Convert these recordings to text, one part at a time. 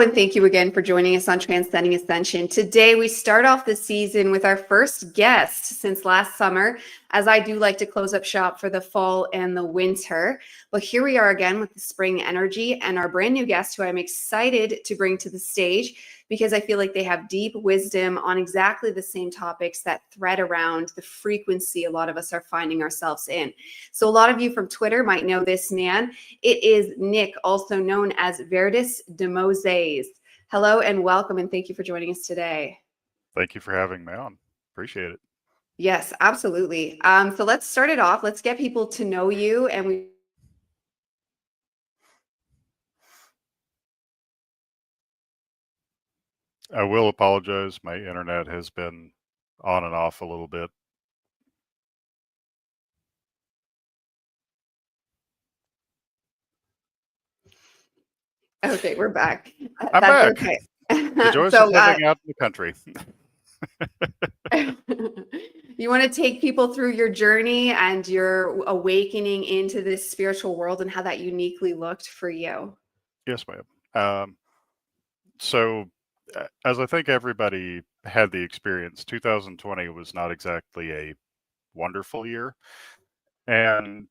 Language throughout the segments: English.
Hello, and thank you again for joining us on Transcending Ascension. Today, we start off the season with our first guest since last summer, as I do like to close up shop for the fall and the winter. But here we are again with the spring energy and our brand new guest, who I'm excited to bring to the stage because I feel like they have deep wisdom on exactly the same topics that thread around the frequency a lot of us are finding ourselves in. So a lot of you from Twitter might know this man. It is Nick, also known as Verdis, deMosays. Hello and welcome, and thank you for joining us today. Thank you for having me on. Appreciate it. Yes, absolutely. So let's start it off. Let's get people to know you, and I will apologize. My internet has been on and off a little bit. Okay, we're back. I'm That's back. okay. The joys of living out in the country. You want to take people through your journey and your awakening into this spiritual world and how that uniquely looked for you? Yes, ma'am. So, as I think everybody had the experience, 2020 was not exactly a wonderful year. And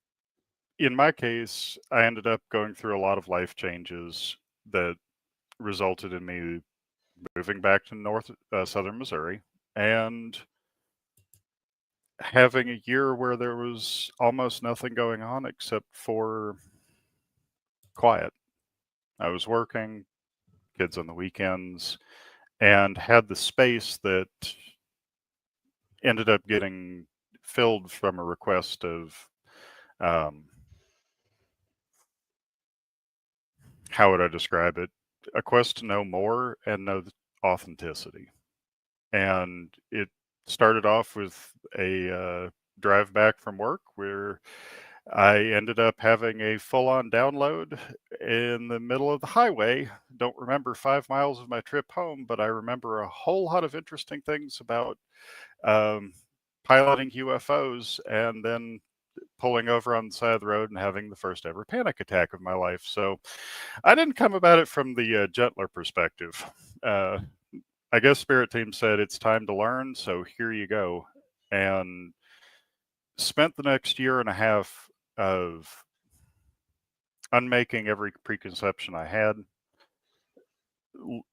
in my case, I ended up going through a lot of life changes that resulted in me moving back to southern Missouri and having a year where there was almost nothing going on except for quiet. I was working, kids on the weekends, and had the space that ended up getting filled from a request of how would I describe it? A quest to know more and know the authenticity. And it started off with a drive back from work where I ended up having a full-on download in the middle of the highway. Don't remember 5 miles of my trip home, but I remember a whole lot of interesting things about piloting UFOs and then pulling over on the side of the road and having the first ever panic attack of my life. So I didn't come about it from the gentler perspective. I guess Spirit Team said it's time to learn, so here you go. And spent the next year and a half of unmaking every preconception I had,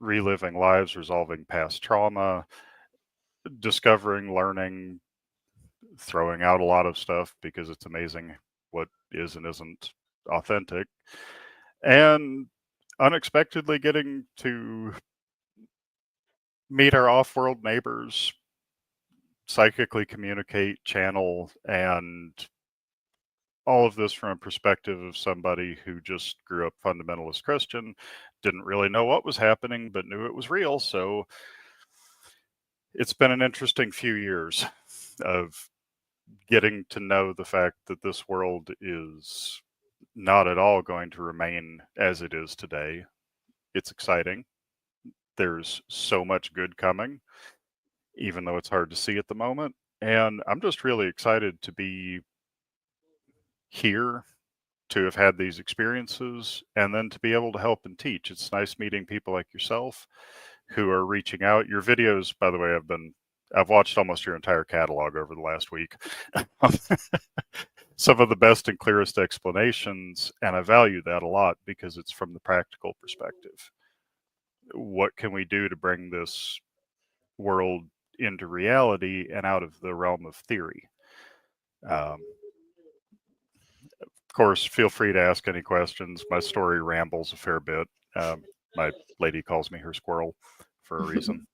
reliving lives, resolving past trauma, discovering, learning, throwing out a lot of stuff because it's amazing what is and isn't authentic, and unexpectedly getting to meet our off-world neighbors, psychically communicate, channel, and all of this from a perspective of somebody who just grew up fundamentalist Christian, didn't really know what was happening, but knew it was real. So it's been an interesting few years of getting to know the fact that this world is not at all going to remain as it is today. It's exciting. There's so much good coming, even though it's hard to see at the moment. And I'm just really excited to be here, to have had these experiences, and then to be able to help and teach. It's nice meeting people like yourself who are reaching out. Your videos, by the way, I've watched almost your entire catalog over the last week. Some of the best and clearest explanations, and I value that a lot because it's from the practical perspective. What can we do to bring this world into reality and out of the realm of theory? Of course, feel free to ask any questions. My story rambles a fair bit. My lady calls me her squirrel for a reason.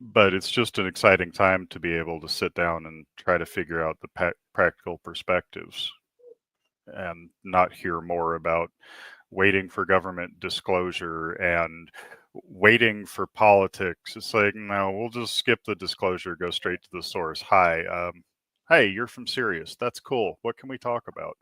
But it's just an exciting time to be able to sit down and try to figure out the practical perspectives and not hear more about waiting for government disclosure and waiting for politics. It's like, no, we'll just skip the disclosure, go straight to the source. Hi, hey, you're from Sirius. That's cool. What can we talk about?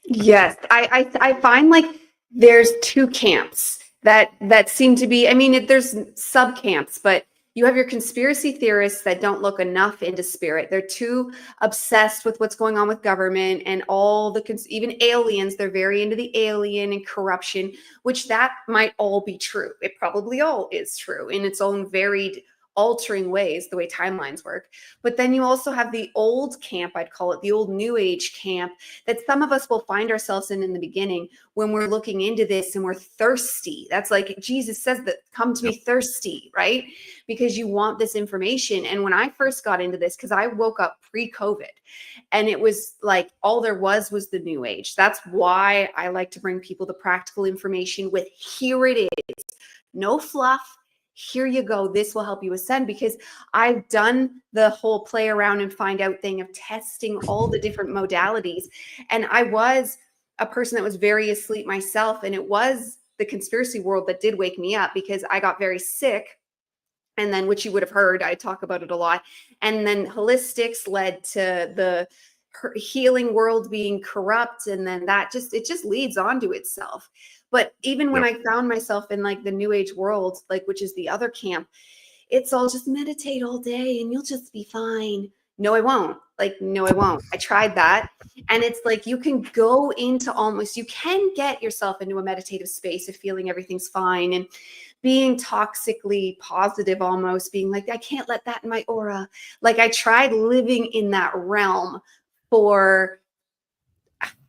Yes, I find like there's two camps that seem to be, I mean, there's sub camps, but You have your conspiracy theorists that don't look enough into spirit. They're too obsessed with what's going on with government and all the even aliens. They're very into the alien and corruption, which that might all be true. It probably all is true in its own varied altering ways, the way timelines work. But then you also have the old camp, I'd call it the old new age camp, that some of us will find ourselves in the beginning when we're looking into this and we're thirsty. That's like Jesus says that, come to me thirsty, right? Because you want this information. And when I first got into this, because I woke up pre-COVID, and it was like all there was the new age. That's why I like to bring people the practical information with, here it is, no fluff. Here you go. This will help you ascend, because I've done the whole play around and find out thing of testing all the different modalities. And I was a person that was very asleep myself. And it was the conspiracy world that did wake me up, because I got very sick. And then, which you would have heard, I talk about it a lot. And then holistics led to the healing world being corrupt. And then it just leads on to itself. But even when I found myself in like the new age world, like, which is the other camp, it's all just meditate all day and you'll just be fine. No, I won't. Like, no, I won't. I tried that. And it's like, you can go into you can get yourself into a meditative space of feeling everything's fine and being toxically positive, almost being like, I can't let that in my aura. Like, I tried living in that realm for,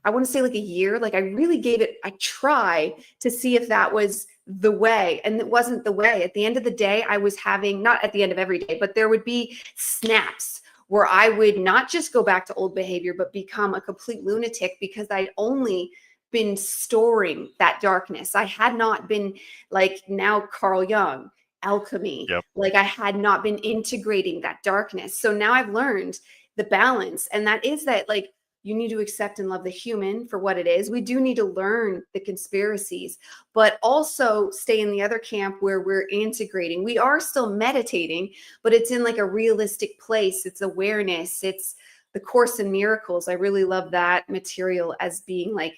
I want to say like a year. Like, I really gave it a try to see if that was the way. And it wasn't the way. At the end of the day, I was having, not at the end of every day, but there would be snaps where I would not just go back to old behavior, but become a complete lunatic, because I'd only been storing that darkness. I had not been like now Carl Jung, alchemy. Like, I had not been integrating that darkness. So now I've learned the balance. And that is that, like, you need to accept and love the human for what it is. We do need to learn the conspiracies, but also stay in the other camp where we're integrating. We are still meditating, but it's in like a realistic place. It's awareness. It's the Course in Miracles. I really love that material as being like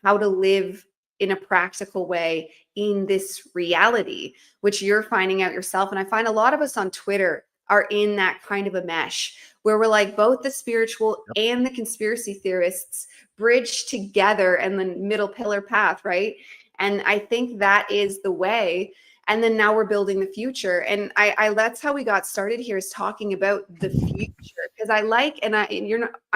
how to live in a practical way in this reality, which you're finding out yourself. And I find a lot of us on Twitter are in that kind of a mesh where we're like both the spiritual and the conspiracy theorists bridge together and the middle pillar path, right? And I think that is the way. And then now we're building the future. And I that's how we got started here, is talking about the future. Because I'm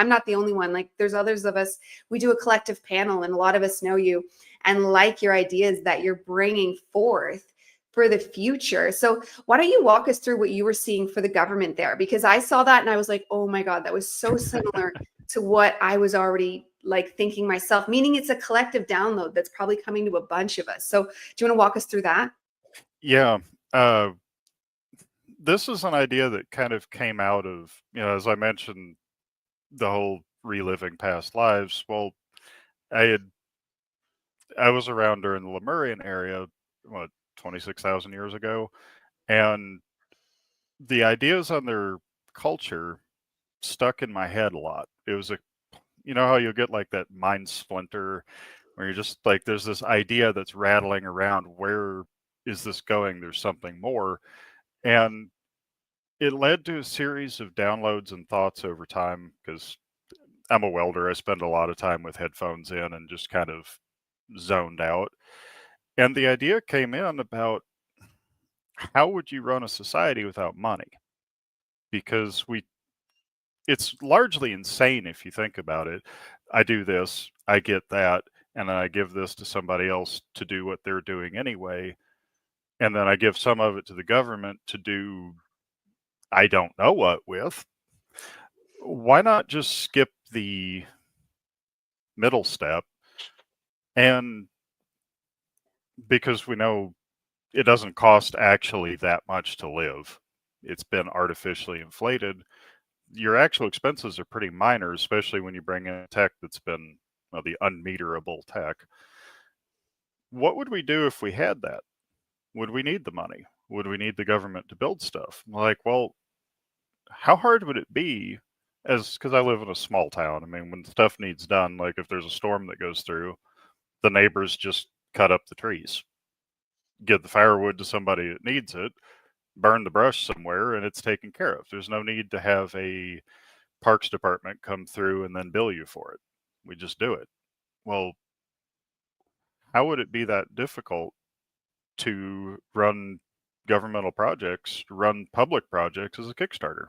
not the only one. Like, there's others of us. We do a collective panel, and a lot of us know you and like your ideas that you're bringing forth for the future. So why don't you walk us through what you were seeing for the government there? Because I saw that and I was like, oh my God, that was so similar to what I was already like thinking myself, meaning it's a collective download that's probably coming to a bunch of us. So do you want to walk us through that? Yeah. This is an idea that kind of came out of, as I mentioned, the whole reliving past lives. Well, I was around during the Lemurian area, 26,000 years ago, and the ideas on their culture stuck in my head a lot. It was how you'll get like that mind splinter where you're just like, there's this idea that's rattling around. Where is this going? There's something more. And it led to a series of downloads and thoughts over time, because I'm a welder. I spend a lot of time with headphones in and just kind of zoned out. And the idea came in about, how would you run a society without money? Because it's largely insane if you think about it. I do this, I get that, and then I give this to somebody else to do what they're doing anyway. And then I give some of it to the government to do I don't know what with. Why not just skip the middle step? And because we know it doesn't cost actually that much to live, it's been artificially inflated. Your actual expenses are pretty minor, especially when you bring in tech that's been, the unmeterable tech. What would we do if we had that? Would we need the money? Would we need the government to build stuff? Like, well, how hard would it be? Because I live in a small town. I mean, when stuff needs done, like if there's a storm that goes through, the neighbors just cut up the trees, give the firewood to somebody that needs it, burn the brush somewhere and it's taken care of. There's no need to have a parks department come through and then bill you for it. We just do it. Well, how would it be that difficult to run governmental projects, run public projects as a Kickstarter?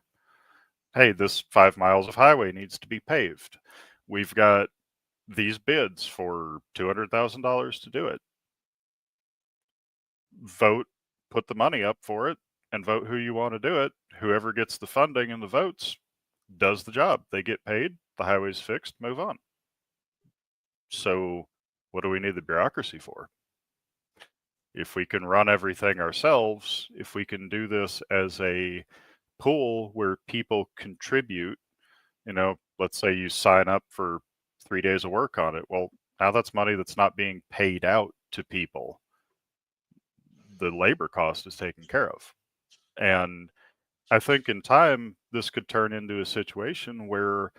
Hey, this 5 miles of highway needs to be paved. We've got these bids for $200,000 to do it. Vote, put the money up for it, and vote who you want to do it. Whoever gets the funding and the votes does the job. They get paid, the highway's fixed, move on. So what do we need the bureaucracy for? If we can run everything ourselves, if we can do this as a pool where people contribute, let's say you sign up for 3 days of work on it. Well, now that's money that's not being paid out to people. The labor cost is taken care of. And I think in time, this could turn into a situation where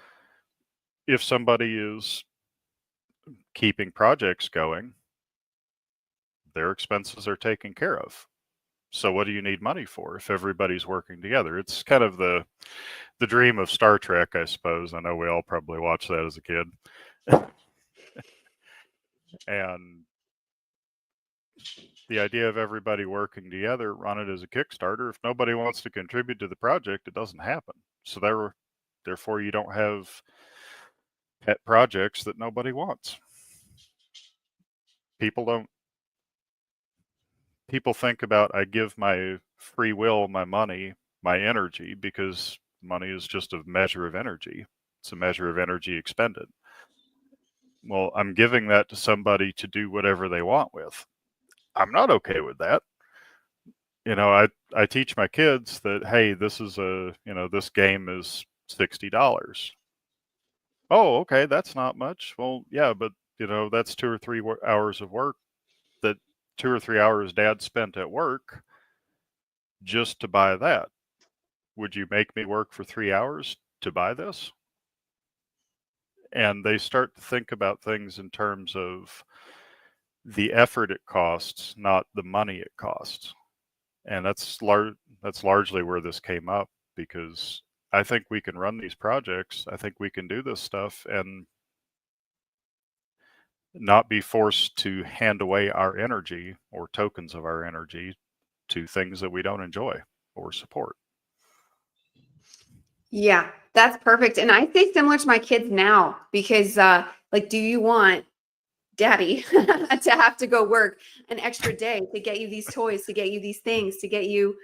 if somebody is keeping projects going, their expenses are taken care of. So what do you need money for if everybody's working together? It's kind of the dream of Star Trek, I suppose. I know we all probably watched that as a kid. And the idea of everybody working together, run it as a Kickstarter. If nobody wants to contribute to the project, it doesn't happen. So therefore, you don't have pet projects that nobody wants. People think about, I give my free will, my money, my energy, because money is just a measure of energy. It's a measure of energy expended. Well, I'm giving that to somebody to do whatever they want with. I'm not okay with that. I teach my kids that, hey, this is this game is $60. Oh, okay, that's not much. Well, yeah, but that's 2 or 3 hours of work, that 2 or 3 hours Dad spent at work just to buy that. Would you make me work for 3 hours to buy this? And they start to think about things in terms of the effort it costs, not the money it costs. And that's largely where this came up, because I think we can run these projects. I think we can do this stuff and not be forced to hand away our energy or tokens of our energy to things that we don't enjoy or support. Yeah, that's perfect. And I say similar to my kids now, because do you want Daddy to have to go work an extra day to get you these toys, to get you these things, to get you,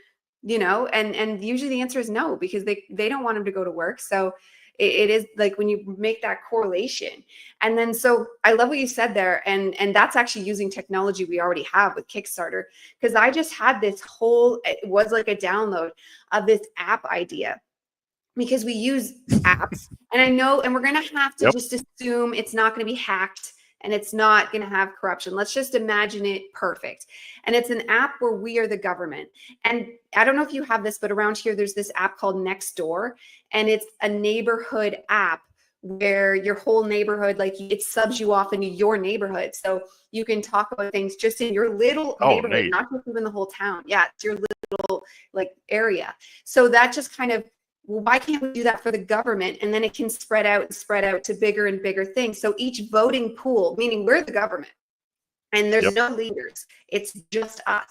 and usually the answer is no, because they don't want him to go to work. So it is like when you make that correlation. And then, so I love what you said there. And that's actually using technology we already have with Kickstarter, because I just had this it was like a download of this app idea, because we use apps, and I know, and we're going to have to just assume it's not going to be hacked and it's not going to have corruption. Let's just imagine it perfect. And it's an app where we are the government. And I don't know if you have this, but around here, there's this app called Nextdoor, and it's a neighborhood app where your whole neighborhood, like, it subs you off into your neighborhood. So you can talk about things just in your little neighborhood, neat. not just even the whole town. Yeah, it's your little area. So that just kind of, well, why can't we do that for the government? And then it can spread out to bigger and bigger things. So each voting pool, meaning we're the government, and there's no leaders, it's just us.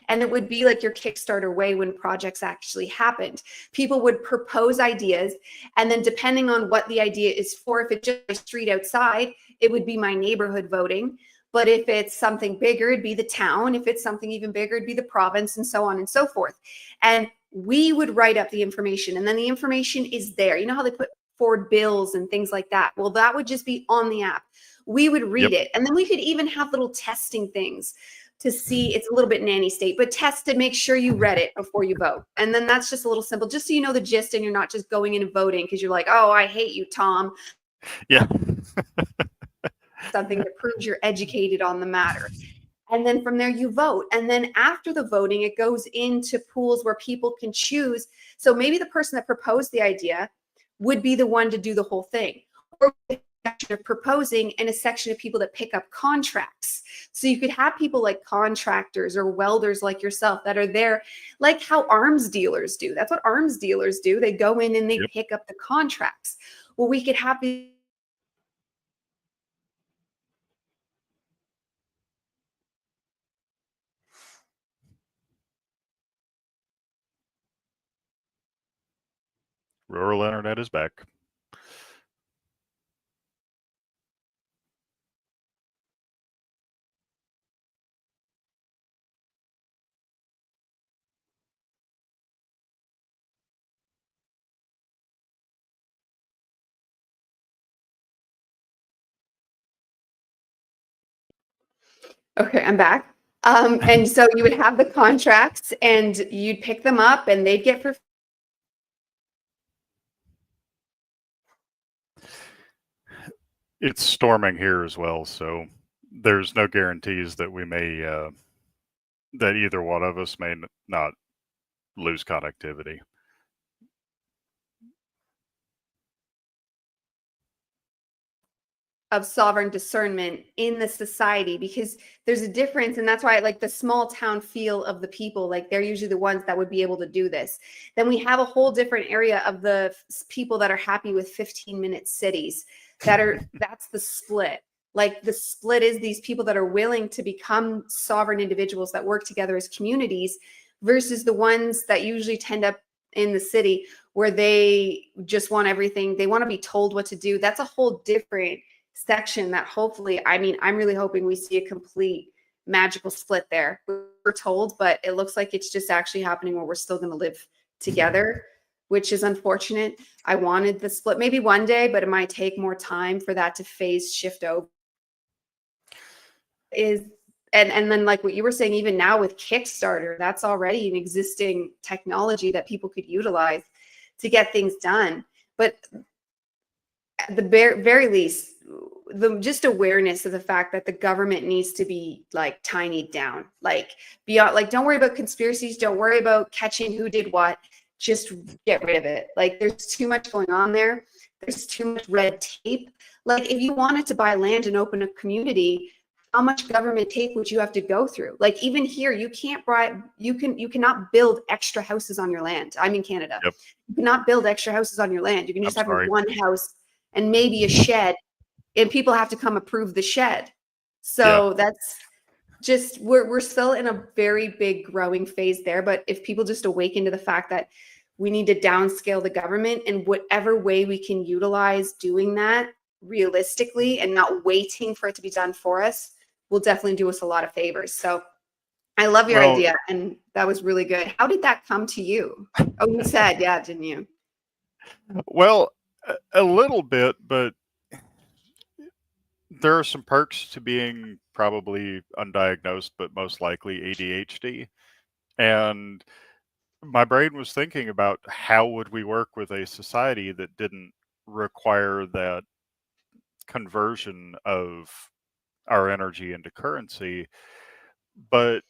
And it would be like your Kickstarter way when projects actually happened. People would propose ideas, and then depending on what the idea is for, if it's just a street outside, it would be my neighborhood voting. But if it's something bigger, it'd be the town. If it's something even bigger, it'd be the province, and so on and so forth. And we would write up the information, and then the information is there. You know how they put forward bills and things like that? Well, that would just be on the app. We would read it. And then we could even have little testing things to see. It's a little bit nanny state, but test to make sure you read it before you vote. And then that's just a little simple, just so you know the gist, and you're not just going in and voting because you're like, oh, I hate you, Tom. Yeah. Something that proves you're educated on the matter. And then from there you vote. And then after the voting, it goes into pools where people can choose. So maybe the person that proposed the idea would be the one to do the whole thing. Or section of proposing and a section of people that pick up contracts. So you could have people like contractors or welders like yourself that are there, like how arms dealers do. That's what arms dealers do. They go in and they Yep. pick up the contracts. Well, we could have Rural internet is back. Okay, I'm back. And so you would have the contracts and you'd pick them up and they'd get for It's storming here as well, so there's no guarantees that we may that either one of us may not lose connectivity. of sovereign discernment in the society, because there's a difference, and that's why I like the small town feel of the people. Like they're usually the ones that would be able to do this. Then we have a whole different area of the people that are happy with 15-minute cities that's the split. Like the split is these people that are willing to become sovereign individuals that work together as communities versus the ones that usually tend up in the city where they just want everything. They want to be told what to do. That's a whole different section that hopefully, I mean, I'm really hoping we see a complete magical split there. We're told, but it looks like it's just actually happening where we're still going to live together, which is unfortunate. I wanted the split maybe one day, but it might take more time for that to phase shift over. And then like what you were saying, even now with Kickstarter, that's already an existing technology that people could utilize to get things done. But at the very least, the just awareness of the fact that the government needs to be like tinied down, like beyond, like don't worry about conspiracies, don't worry about catching who did what, just get rid of it. Like there's too much going on there. There's too much red tape. Like if you wanted to buy land and open a community, how much government tape would you have to go through? Like even here, you can't buy, you cannot build extra houses on your land. I'm in Canada. Yep. You cannot build extra houses on your land. You can just I'm have sorry. one house and maybe a shed, and people have to come approve the shed. So that's just, we're still in a very big growing phase there. But if people just awaken to the fact that we need to downscale the government, and whatever way we can utilize doing that realistically and not waiting for it to be done for us, will definitely do us a lot of favors. So I love your idea, and that was really good. How did that come to you? Oh, you said, yeah, didn't you? Well, a little bit, but there are some perks to being probably undiagnosed, but most likely ADHD. And my brain was thinking about how would we work with a society that didn't require that conversion of our energy into currency, but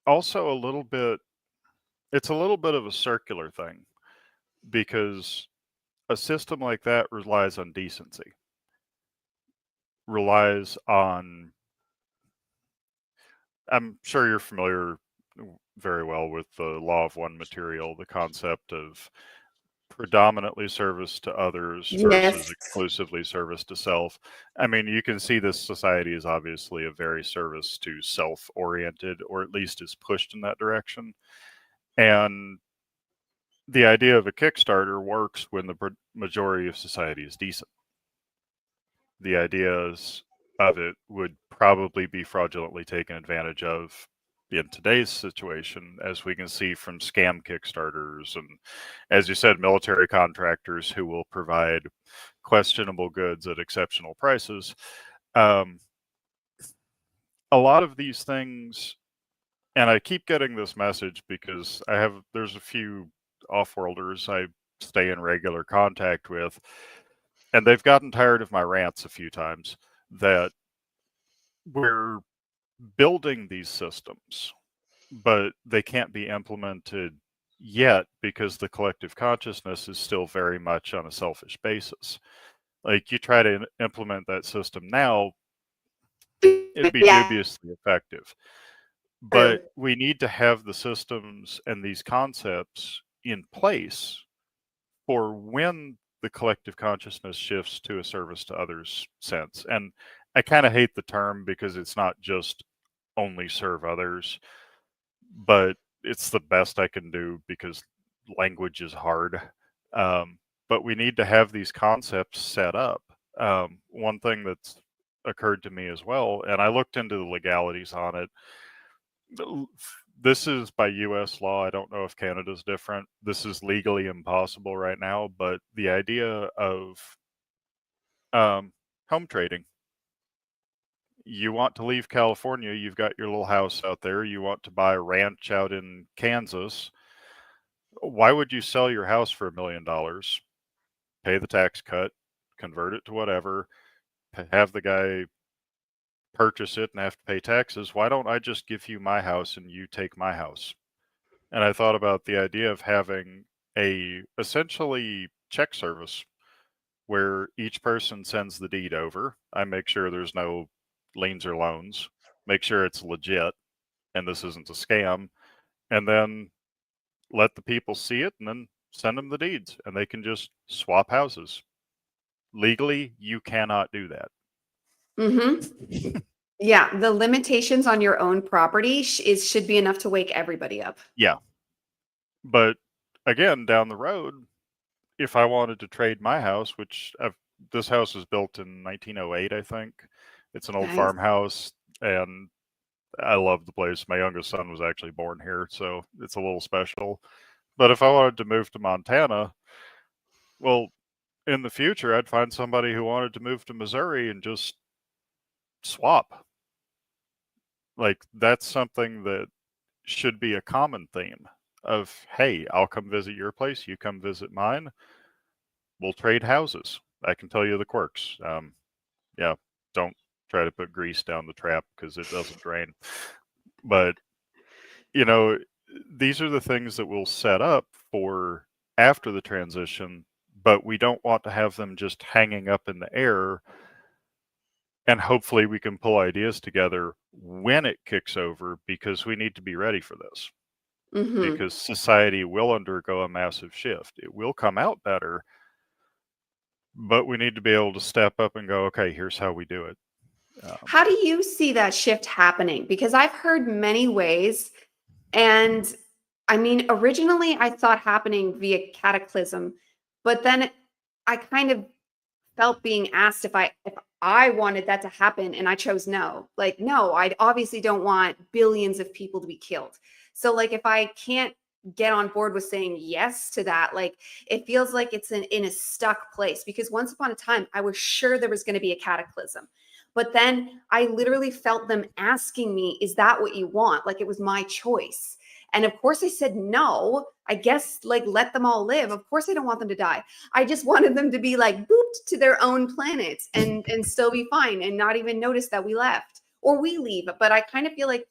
also it's a little bit of a circular thing, because a system like that relies on decency, relies on, I'm sure you're familiar very well with the law of one material, the concept of predominantly service to others versus Yes. exclusively service to self. I mean, you can see this society is obviously a very service to self oriented, or at least is pushed in that direction. And the idea of a Kickstarter works when the majority of society is decent. The ideas of it would probably be fraudulently taken advantage of in today's situation, as we can see from scam Kickstarters and, as you said, military contractors who will provide questionable goods at exceptional prices. A lot of these things, and I keep getting this message because there's a few off-worlders I stay in regular contact with, and they've gotten tired of my rants a few times, that we're building these systems, but they can't be implemented yet because the collective consciousness is still very much on a selfish basis. Like, you try to implement that system now, it'd be Yeah, dubiously effective. true. But we need to have the systems and these concepts in place for when the collective consciousness shifts to a service to others sense. And I kind of hate the term because it's not just only serve others, but it's the best I can do because language is hard. But we need to have these concepts set up. One thing that's occurred to me as well, and I looked into the legalities on it. This is by US law. I don't know if Canada's different. This is legally impossible right now, but the idea of home trading. You want to leave California, you've got your little house out there, you want to buy a ranch out in Kansas. Why would you sell your house for $1 million, pay the tax cut, convert it to whatever, have the guy purchase it and have to pay taxes? Why don't I just give you my house and you take my house? And I thought about the idea of having a essentially check service where each person sends the deed over. I make sure there's no liens or loans, make sure it's legit and this isn't a scam, and then let the people see it and then send them the deeds and they can just swap houses. Legally, you cannot do that. Mm-hmm. Yeah, the limitations on your own property should be enough to wake everybody up. Yeah. But again, down the road, if I wanted to trade my house, which this house was built in 1908, I think. It's an old Nice. farmhouse, and I love the place. My youngest son was actually born here, so it's a little special. But if I wanted to move to Montana, well, in the future, I'd find somebody who wanted to move to Missouri and just swap. Like, that's something that should be a common theme of, hey, I'll come visit your place, you come visit mine, we'll trade houses. I can tell you the quirks. Yeah, don't try to put grease down the trap because it doesn't drain. But, you know, these are the things that we'll set up for after the transition, but we don't want to have them just hanging up in the air. And hopefully we can pull ideas together when it kicks over, because we need to be ready for this. Mm-hmm. Because society will undergo a massive shift. It will come out better, but we need to be able to step up and go, okay, here's how we do it. How do you see that shift happening? Because I've heard many ways. And I mean, originally I thought happening via cataclysm, but then I kind of felt being asked if I wanted that to happen, and I chose no. Like, no, I obviously don't want billions of people to be killed. So like if I can't get on board with saying yes to that, like it feels like it's in a stuck place, because once upon a time I was sure there was going to be a cataclysm. But then I literally felt them asking me, is that what you want? Like it was my choice. And of course I said no. I guess like let them all live. Of course I don't want them to die. I just wanted them to be like booped to their own planets and still be fine and not even notice that we left or we leave. But I kind of feel like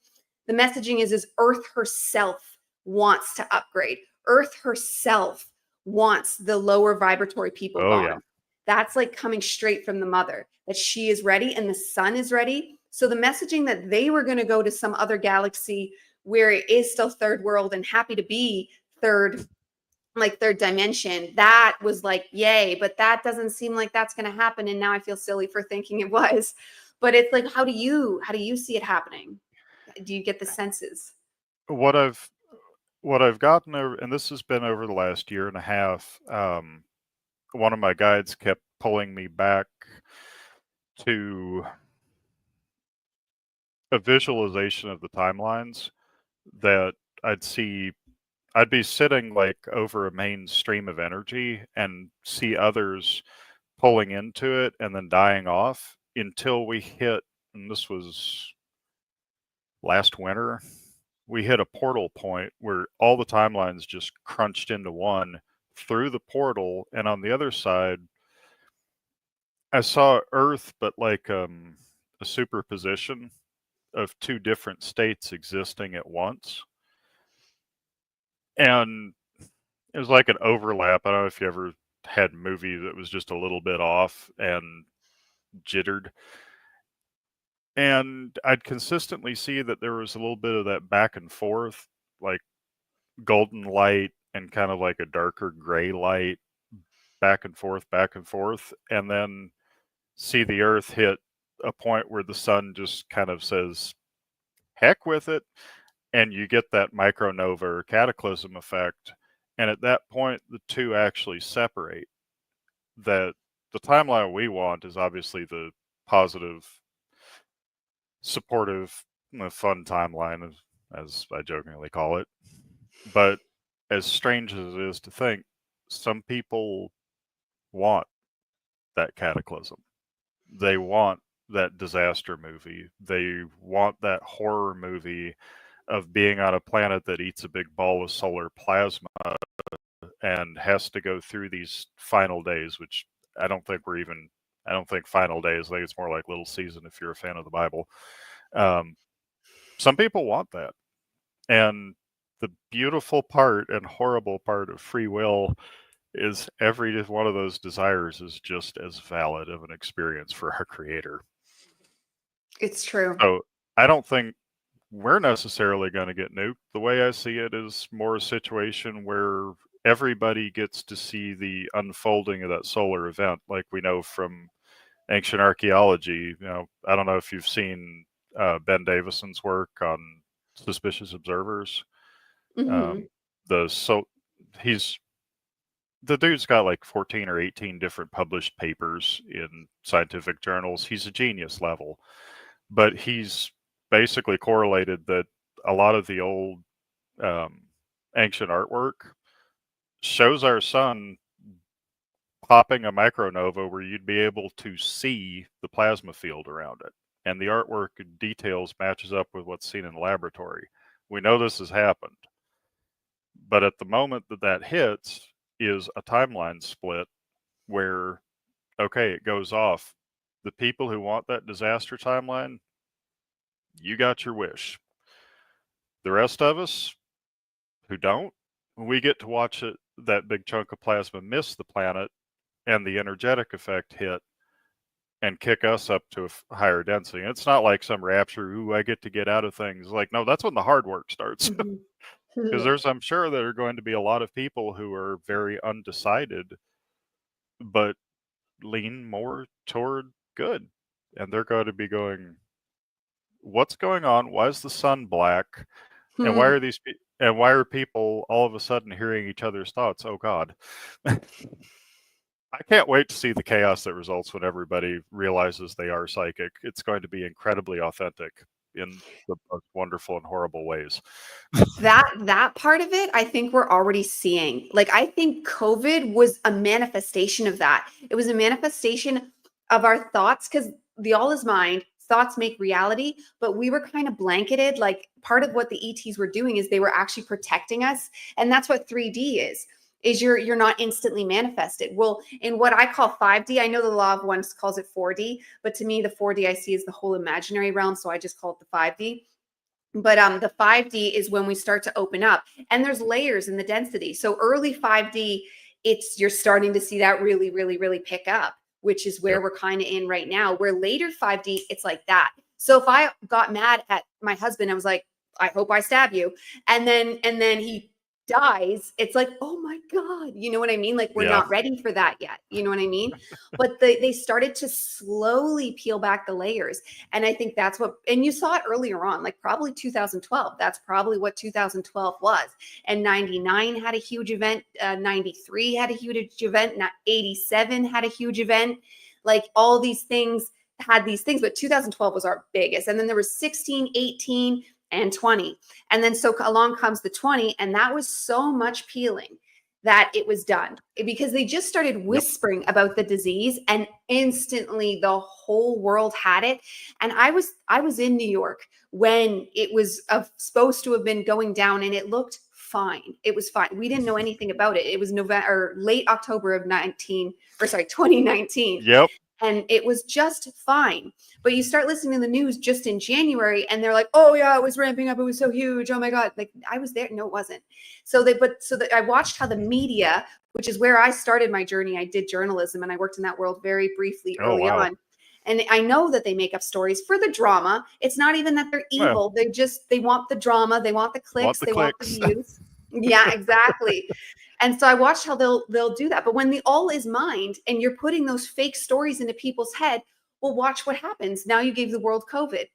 the messaging is Earth herself wants to upgrade. Earth herself wants the lower vibratory people Oh, yeah. gone. That's like coming straight from the mother, that she is ready and the sun is ready. So the messaging that they were going to go to some other galaxy where it is still third world and happy to be third, like third dimension, that was like yay. But that doesn't seem like that's going to happen, and now I feel silly for thinking it was. But it's like, how do you see it happening? Do you get the senses? What I've gotten over, and this has been over the last year and a half, one of my guides kept pulling me back to a visualization of the timelines that I'd be sitting like over a main stream of energy and see others pulling into it and then dying off until we hit, and this was last winter, we hit a portal point where all the timelines just crunched into one through the portal, and on the other side I saw Earth, but like a superposition of two different states existing at once. And it was like an overlap. I don't know if you ever had movie that was just a little bit off and jittered. And I'd consistently see that there was a little bit of that back and forth, like golden light and kind of like a darker gray light, back and forth, and then see the Earth hit a point where the sun just kind of says, heck with it. And you get that micronova or cataclysm effect. And at that point, the two actually separate. That the timeline we want is obviously the positive, supportive, fun timeline, as I jokingly call it. But as strange as it is to think, some people want that cataclysm. They want that disaster movie. They want that horror movie of being on a planet that eats a big ball of solar plasma and has to go through these final days, which I don't think final days. I think it's more like little season if you're a fan of the Bible. Some people want that. And the beautiful part and horrible part of free will is every one of those desires is just as valid of an experience for our creator. It's true. So I don't think we're necessarily going to get nuked. The way I see it is more a situation where everybody gets to see the unfolding of that solar event, like we know from ancient archaeology. I don't know if you've seen Ben Davison's work on suspicious observers. Mm-hmm. The dude's got like 14 or 18 different published papers in scientific journals. He's a genius level, but he's basically correlated that a lot of the old ancient artwork shows our sun popping a micronova where you'd be able to see the plasma field around it. And the artwork details matches up with what's seen in the laboratory. We know this has happened. But at the moment that hits is a timeline split where, okay, it goes off. The people who want that disaster timeline, you got your wish. The rest of us who don't, we get to watch that big chunk of plasma miss the planet and the energetic effect hit and kick us up to a higher density. And it's not like some rapture, ooh, I get to get out of things. Like, no, that's when the hard work starts. Because I'm sure there are going to be a lot of people who are very undecided, but lean more toward good. And they're going to be going, what's going on? Why is the sun black? And why are people all of a sudden hearing each other's thoughts? Oh God. I can't wait to see the chaos that results when everybody realizes they are psychic. It's going to be incredibly authentic in the most wonderful and horrible ways. That part of it, I think we're already seeing. Like, I think COVID was a manifestation of that. It was a manifestation of our thoughts, because the all is mind, thoughts make reality, but we were kind of blanketed. Like, part of what the ETs were doing is they were actually protecting us. And that's what 3D is you're not instantly manifested. Well, in what I call 5D, I know the law of one calls it 4D, but to me, the 4D I see is the whole imaginary realm. So I just call it the 5D. But the 5D is when we start to open up, and there's layers in the density. So early 5D, you're starting to see that really, really, really pick up, which is where we're kind of in right now. Where later 5D, it's like that. So if I got mad at my husband, I was like, I hope I stab you. And then he dies. It's like, oh my God, you know what I mean? Like, we're not ready for that yet. You know what I mean? But they started to slowly peel back the layers. And I think that's what, and you saw it earlier on, like probably 2012. That's probably what 2012 was. And 99 had a huge event. 93 had a huge event. 87 had a huge event. Like, all these things had these things, but 2012 was our biggest. And then there was 16, 18, and 20. And then so along comes the 20. And that was so much peeling that it was done, because they just started whispering about the disease, and instantly the whole world had it. And I was in New York when it was supposed to have been going down, and it looked fine. It was fine. We didn't know anything about it. It was November or late October of 2019. Yep. and it was just fine. But you start listening to the news just in January and they're like, oh yeah, it was ramping up, it was so huge, oh my god, like I was there. No, it wasn't. So I watched how the media, which is where I started my journey. I did journalism and I worked in that world very briefly Oh, early wow. on. And I know that they make up stories for the drama. It's not even that they're evil. Well, They want the drama, they want the want clicks, the they want the clicks. views. Yeah, exactly. And so I watched how they'll do that. But when the all is mind and you're putting those fake stories into people's head, well, watch what happens. Now you gave the world COVID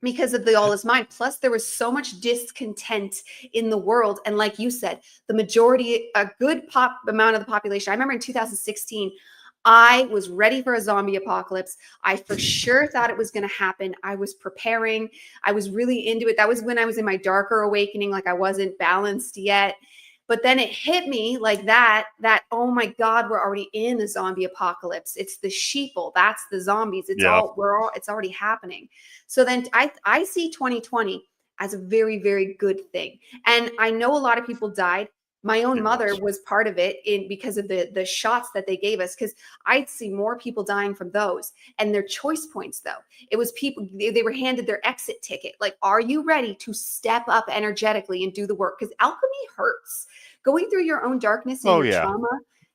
because of the all is mind. Plus, there was so much discontent in the world. And like you said, the majority, a good amount of the population. I remember in 2016, I was ready for a zombie apocalypse. I for sure thought it was going to happen. I was preparing. I was really into it. That was when I was in my darker awakening, like I wasn't balanced yet. But then it hit me like that, oh my God, we're already in a zombie apocalypse. It's the sheeple. That's the zombies. It's Yeah. it's already happening. So then I see 2020 as a very, very good thing. And I know a lot of people died. My own mother was part of it because of the shots that they gave us, because I'd see more people dying from those. And their choice points, though, it was people, they were handed their exit ticket. Like, are you ready to step up energetically and do the work? Because alchemy hurts. Going through your own darkness and Oh, your yeah. trauma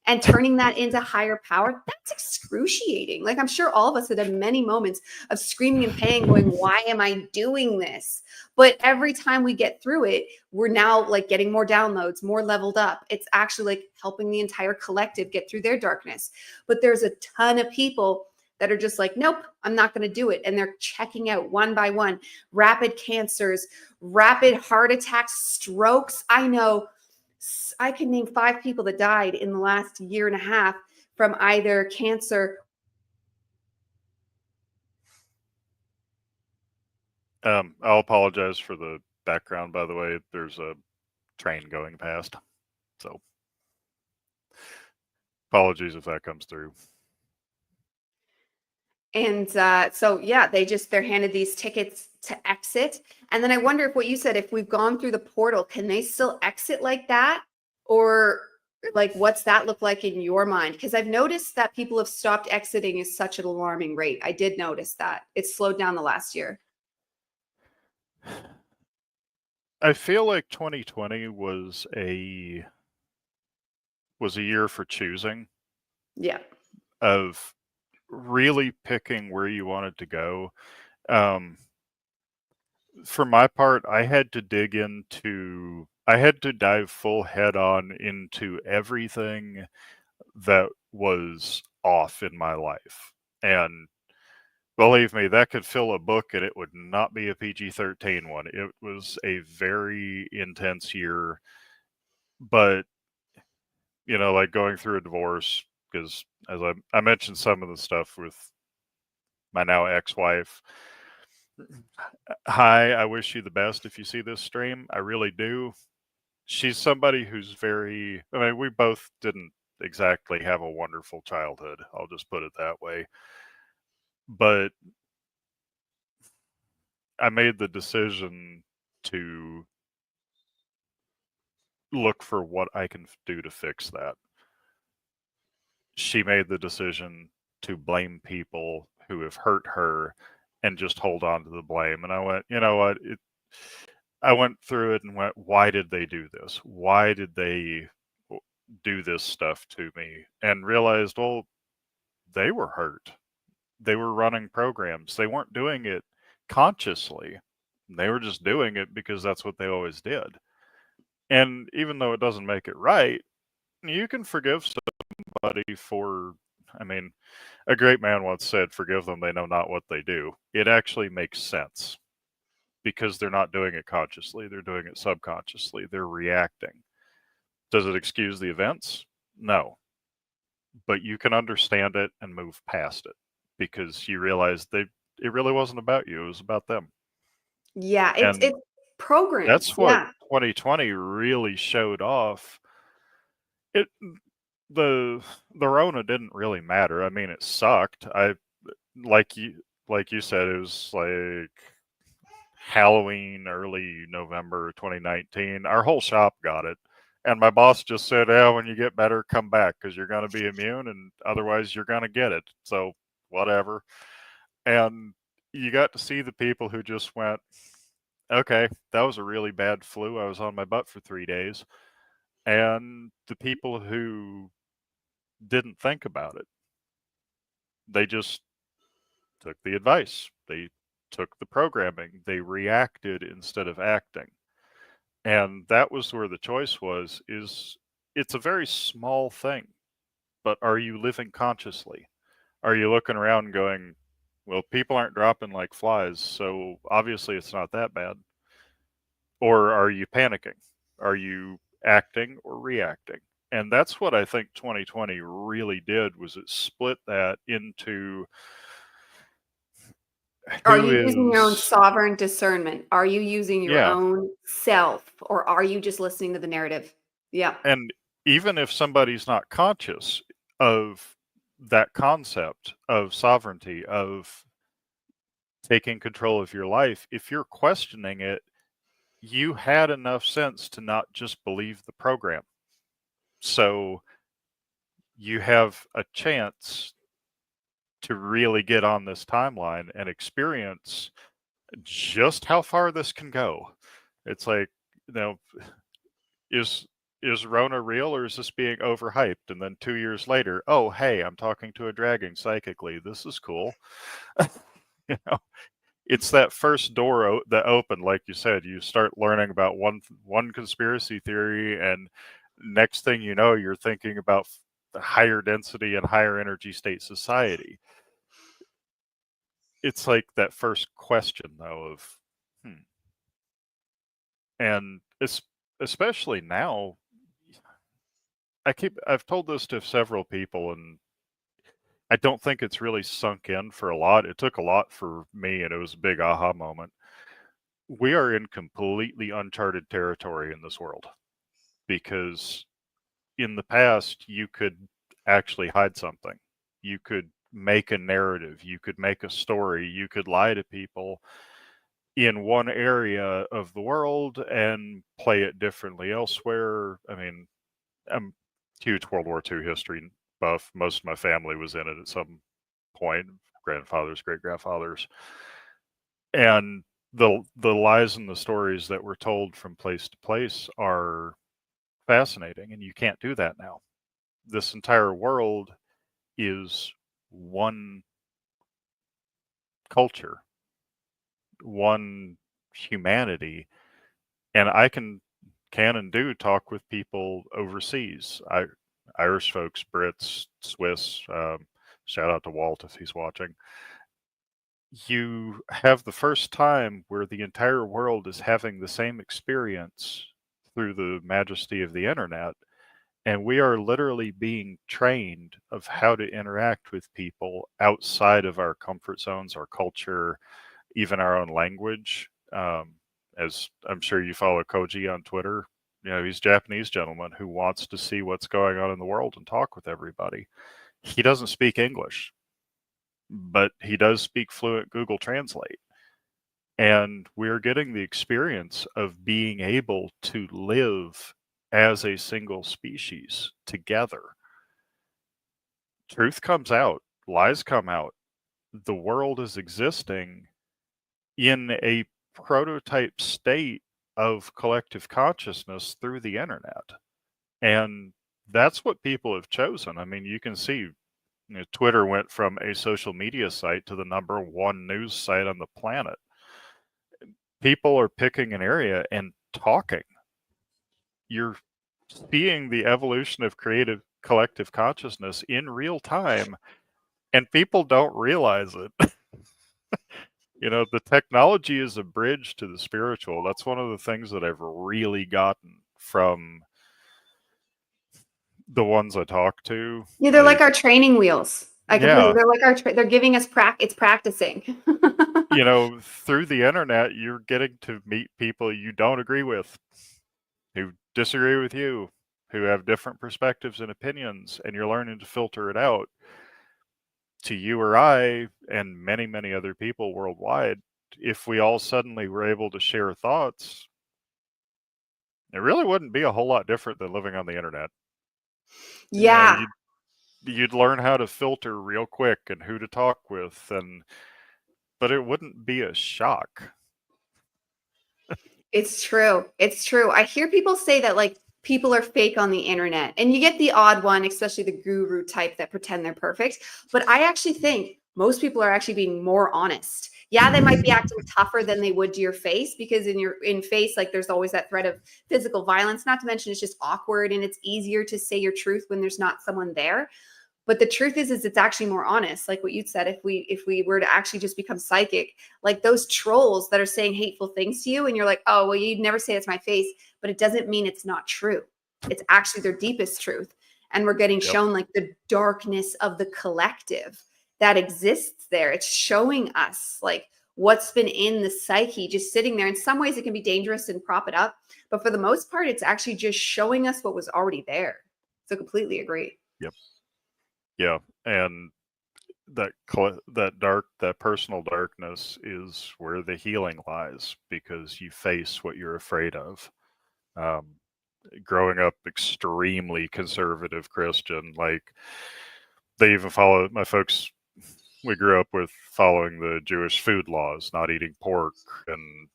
and turning that into higher power, that's excruciating. Like, I'm sure all of us have had many moments of screaming in pain going, why am I doing this? But every time we get through it, we're now like getting more downloads, more leveled up. It's actually like helping the entire collective get through their darkness. But there's a ton of people that are just like, nope, I'm not going to do it. And they're checking out one by one. Rapid cancers, rapid heart attacks, strokes. I can name 5 people that died in the last year and a half from either cancer. I'll apologize for the background, by the way. There's a train going past. So apologies if that comes through. And so, yeah, they're handed these tickets to exit. And then I wonder if what you said, if we've gone through the portal, can they still exit like that? Or like, what's that look like in your mind? Because I've noticed that people have stopped exiting at such an alarming rate. I did notice that. It's slowed down the last year. I feel like 2020 was a year for choosing. Yeah. Of really picking where you wanted to go. For my part, I had to dive full head on into everything that was off in my life. And believe me, that could fill a book and it would not be a PG-13 one. It was a very intense year. But, like going through a divorce, because as I mentioned some of the stuff with my now ex-wife. Hi, I wish you the best if you see this stream. I really do. She's somebody who's we both didn't exactly have a wonderful childhood. I'll just put it that way. But I made the decision to look for what I can do to fix that. She made the decision to blame people who have hurt her and just hold on to the blame. And I went, you know what? I went through it and went, why did they do this? Why did they do this stuff to me? And realized, well, they were hurt. They were running programs. They weren't doing it consciously. They were just doing it because that's what they always did. And even though it doesn't make it right, you can forgive somebody for, a great man once said, forgive them, they know not what they do. It actually makes sense because they're not doing it consciously. They're doing it subconsciously. They're reacting. Does it excuse the events? No. But you can understand it and move past it because you realize it really wasn't about you. It was about them. Yeah, it's programmed. That's what 2020 really showed off. The Rona didn't really matter. It sucked. Like you said, it was like Halloween, early November 2019. Our whole shop got it. And my boss just said, when you get better, come back because you're going to be immune and otherwise you're going to get it. So whatever. And you got to see the people who just went, okay, that was a really bad flu. I was on my butt for 3 days. And the people who didn't think about it, they just took the advice. They took the programming. They reacted instead of acting. And that was where the choice was, is it's a very small thing, but are you living consciously? Are you looking around and going, well, people aren't dropping like flies, so obviously it's not that bad? Or are you panicking? Are you acting or reacting? And that's what I think 2020 really did, was it split that into Are who you using your own is, sovereign discernment? Are you using your yeah. own self, or are you just listening to the narrative? Yeah. And even if somebody's not conscious of that concept of sovereignty, of taking control of your life, if you're questioning it, you had enough sense to not just believe the program. So you have a chance to really get on this timeline and experience just how far this can go. It's like, you know, is is Rona real, or is this being overhyped? And then 2 years later, oh hey, I'm talking to a dragon psychically. This is cool. You know, it's that first door that opened, like you said. You start learning about one conspiracy theory, and next thing you know, you're thinking about the higher density and higher energy state society. It's like that first question, though, of hmm. And it's especially now. I've told this to several people, and I don't think it's really sunk in for a lot. It took a lot for me, and it was a big aha moment. We are in completely uncharted territory in this world, because in the past you could actually hide something. You could make a narrative, you could make a story, you could lie to people in one area of the world and play it differently elsewhere. I mean, I'm a huge World War II history buff. Most of my family was in it at some point, grandfathers, great grandfathers. And the lies and the stories that were told from place to place are fascinating, and you can't do that now. This entire world is one culture, one humanity, and I can and do talk with people overseas. Irish folks, Brits, Swiss. Shout out to Walt if he's watching. You have the first time where the entire world is having the same experience through the majesty of the internet, and we are literally being trained of how to interact with people outside of our comfort zones, our culture, even our own language. As I'm sure you follow Koji on Twitter, he's a Japanese gentleman who wants to see what's going on in the world and talk with everybody. He doesn't speak English, but he does speak fluent Google Translate. And we're getting the experience of being able to live as a single species together. Truth comes out, lies come out. The world is existing in a prototype state of collective consciousness through the internet. And that's what people have chosen. I mean, you can see Twitter went from a social media site to the #1 news site on the planet. People are picking an area and talking. You're seeing the evolution of creative collective consciousness in real time, and people don't realize it. The technology is a bridge to the spiritual. That's one of the things that I've really gotten from the ones I talk to. Yeah, they're like our training wheels. I completely. Yeah, They're like they're giving us it's practicing. through the internet, you're getting to meet people you don't agree with, who disagree with you, who have different perspectives and opinions, and you're learning to filter it out. To you or I and many, many other people worldwide, if we all suddenly were able to share thoughts, it really wouldn't be a whole lot different than living on the internet. Yeah. You you'd learn how to filter real quick and who to talk with, but it wouldn't be a shock. It's true. It's true. I hear people say that like people are fake on the internet, and you get the odd one, especially the guru type that pretend they're perfect. But I actually think most people are actually being more honest. Yeah, they might be acting tougher than they would to your face, because in face, like there's always that threat of physical violence. Not to mention it's just awkward, and it's easier to say your truth when there's not someone there. But the truth is it's actually more honest. Like what you said, if we were to actually just become psychic, like those trolls that are saying hateful things to you, and you're like, oh well, you'd never say it's my face, but it doesn't mean it's not true. It's actually their deepest truth. And we're getting Yep. shown like the darkness of the collective that exists there. It's showing us like what's been in the psyche just sitting there. In some ways it can be dangerous and prop it up, but for the most part it's actually just showing us what was already there. So completely agree. Yep. Yeah, and that personal darkness is where the healing lies, because you face what you're afraid of. Growing up extremely conservative Christian, like they even follow my folks. We grew up with following the Jewish food laws, not eating pork, and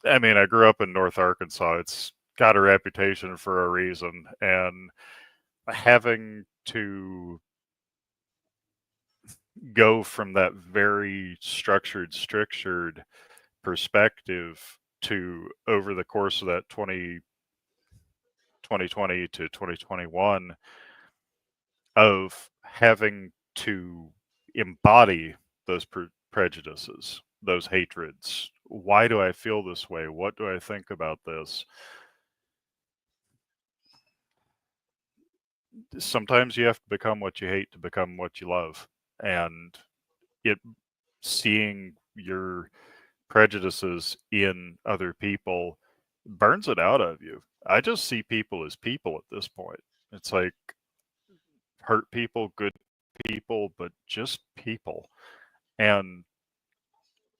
I mean, I grew up in North Arkansas. It's got a reputation for a reason, and having to go from that very structured perspective to, over the course of that 2020 to 2021, of having to embody those prejudices, those hatreds. Why do I feel this way? What do I think about this? Sometimes you have to become what you hate to become what you love. And it seeing your prejudices in other people burns it out of you. I just see people as people at this point. It's like hurt people, good people, but just people. And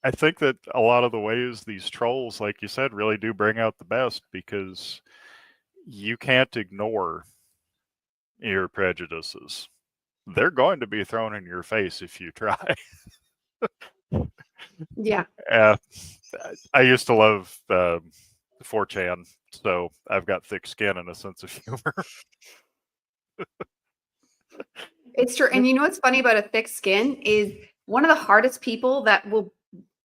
I think that a lot of the ways these trolls, like you said, really do bring out the best, because you can't ignore your prejudices. They're going to be thrown in your face if you try. Yeah. I used to love 4chan, so I've got thick skin and a sense of humor. It's true. And you know what's funny about a thick skin is one of the hardest people that will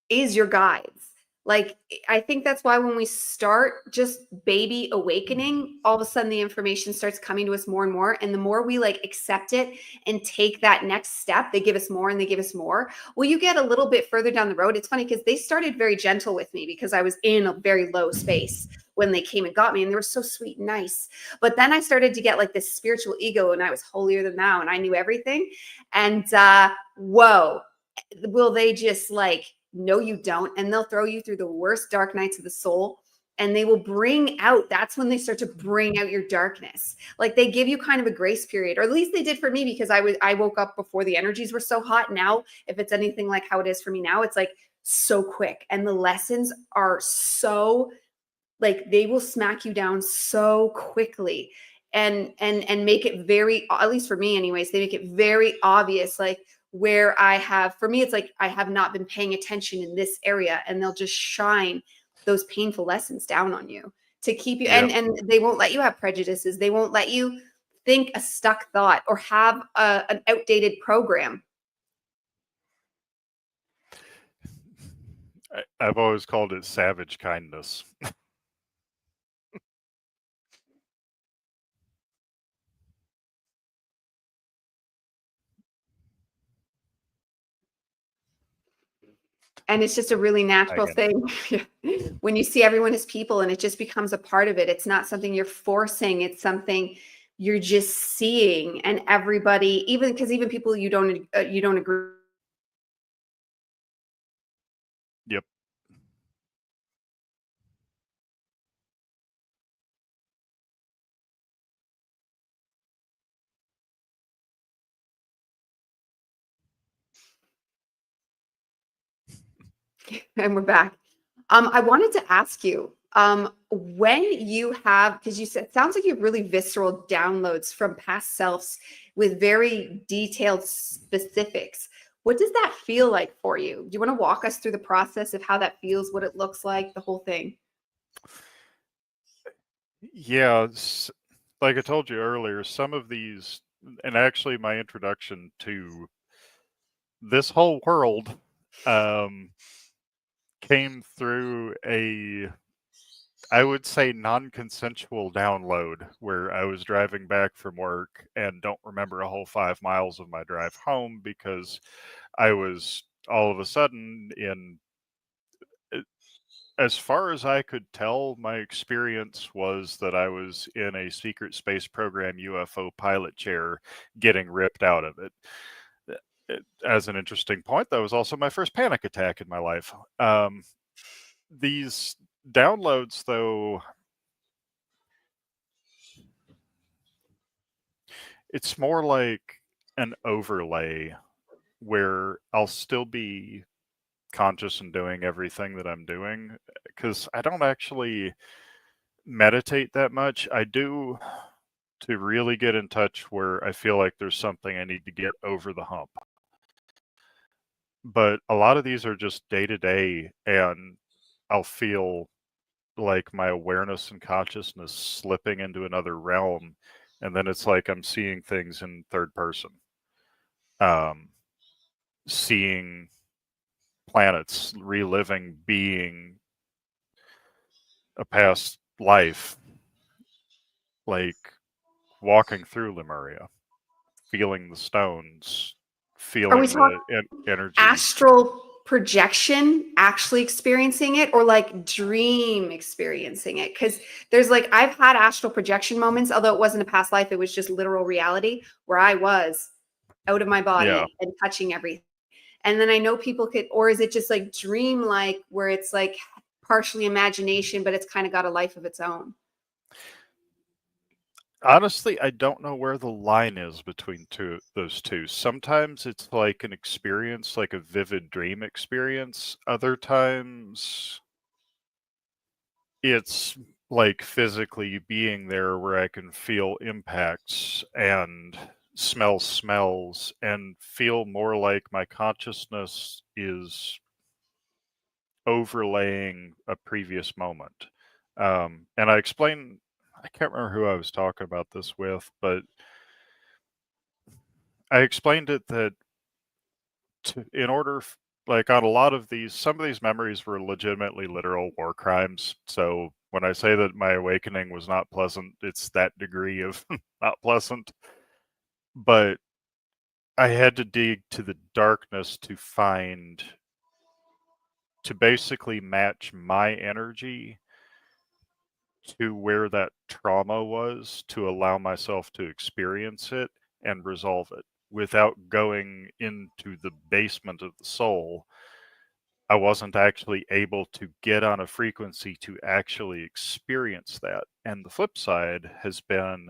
is your guides. Like I think that's why when we start just baby awakening, all of a sudden the information starts coming to us more and more. And the more we like accept it and take that next step, they give us more and they give us more. Well, you get a little bit further down the road. It's funny because they started very gentle with me because I was in a very low space when they came and got me, and they were so sweet and nice. But then I started to get like this spiritual ego, and I was holier than thou and I knew everything. And whoa, will they just like, no, you don't. And they'll throw you through the worst dark nights of the soul. And they will bring out, that's when they start to bring out your darkness. Like they give you kind of a grace period, or at least they did for me, because I woke up before the energies were so hot. Now, if it's anything like how it is for me now, it's like so quick. And the lessons are so like, they will smack you down so quickly and make it very, at least for me anyways, they make it very obvious, like where I have, for me, it's like I have not been paying attention in this area, and they'll just shine those painful lessons down on you to keep you. Yep. And they won't let you have prejudices. They won't let you think a stuck thought or have an outdated program. I've always called it savage kindness. And it's just a really natural Hanging. thing when you see everyone as people, and it just becomes a part of it. It's not something you're forcing. It's something you're just seeing. And everybody, even because even people you don't agree. Yep. And we're back. I wanted to ask you, when you have, because you said, it sounds like you have really visceral downloads from past selves with very detailed specifics. What does that feel like for you? Do you want to walk us through the process of how that feels, what it looks like, the whole thing? Yeah, like I told you earlier, some of these, and actually my introduction to this whole world um, came through I would say, non-consensual download where I was driving back from work and don't remember a whole 5 miles of my drive home because I was all of a sudden as far as I could tell, my experience was that I was in a secret space program UFO pilot chair getting ripped out of it. As an interesting point, that was also my first panic attack in my life. These downloads, though, it's more like an overlay where I'll still be conscious and doing everything that I'm doing because I don't actually meditate that much. I do to really get in touch where I feel like there's something I need to get over the hump. But a lot of these are just day to day, and I'll feel like my awareness and consciousness slipping into another realm. And then it's like I'm seeing things in third person, um, seeing planets, reliving being a past life, like walking through Lemuria, feeling the stones, Are we feeling talking the energy. astral projection, actually experiencing it, or like dream experiencing it? Because there's like, I've had astral projection moments, although it wasn't a past life, it was just literal reality where I was out of my Yeah. body and touching everything. And then I know people could, or is it just like dream like where it's like partially imagination, but it's kind of got a life of its own? Honestly, I don't know where the line is between those two. Sometimes it's like an experience, like a vivid dream experience. Other times it's like physically being there where I can feel impacts and smell smells and feel more like my consciousness is overlaying a previous moment. And I can't remember who I was talking about this with, but I explained it that in order, like on a lot of these, some of these memories were legitimately literal war crimes. So when I say that my awakening was not pleasant, it's that degree of not pleasant. But I had to dig to the darkness to basically match my energy to where that trauma was to allow myself to experience it and resolve it without going into the basement of the soul. I wasn't actually able to get on a frequency to actually experience that. And the flip side has been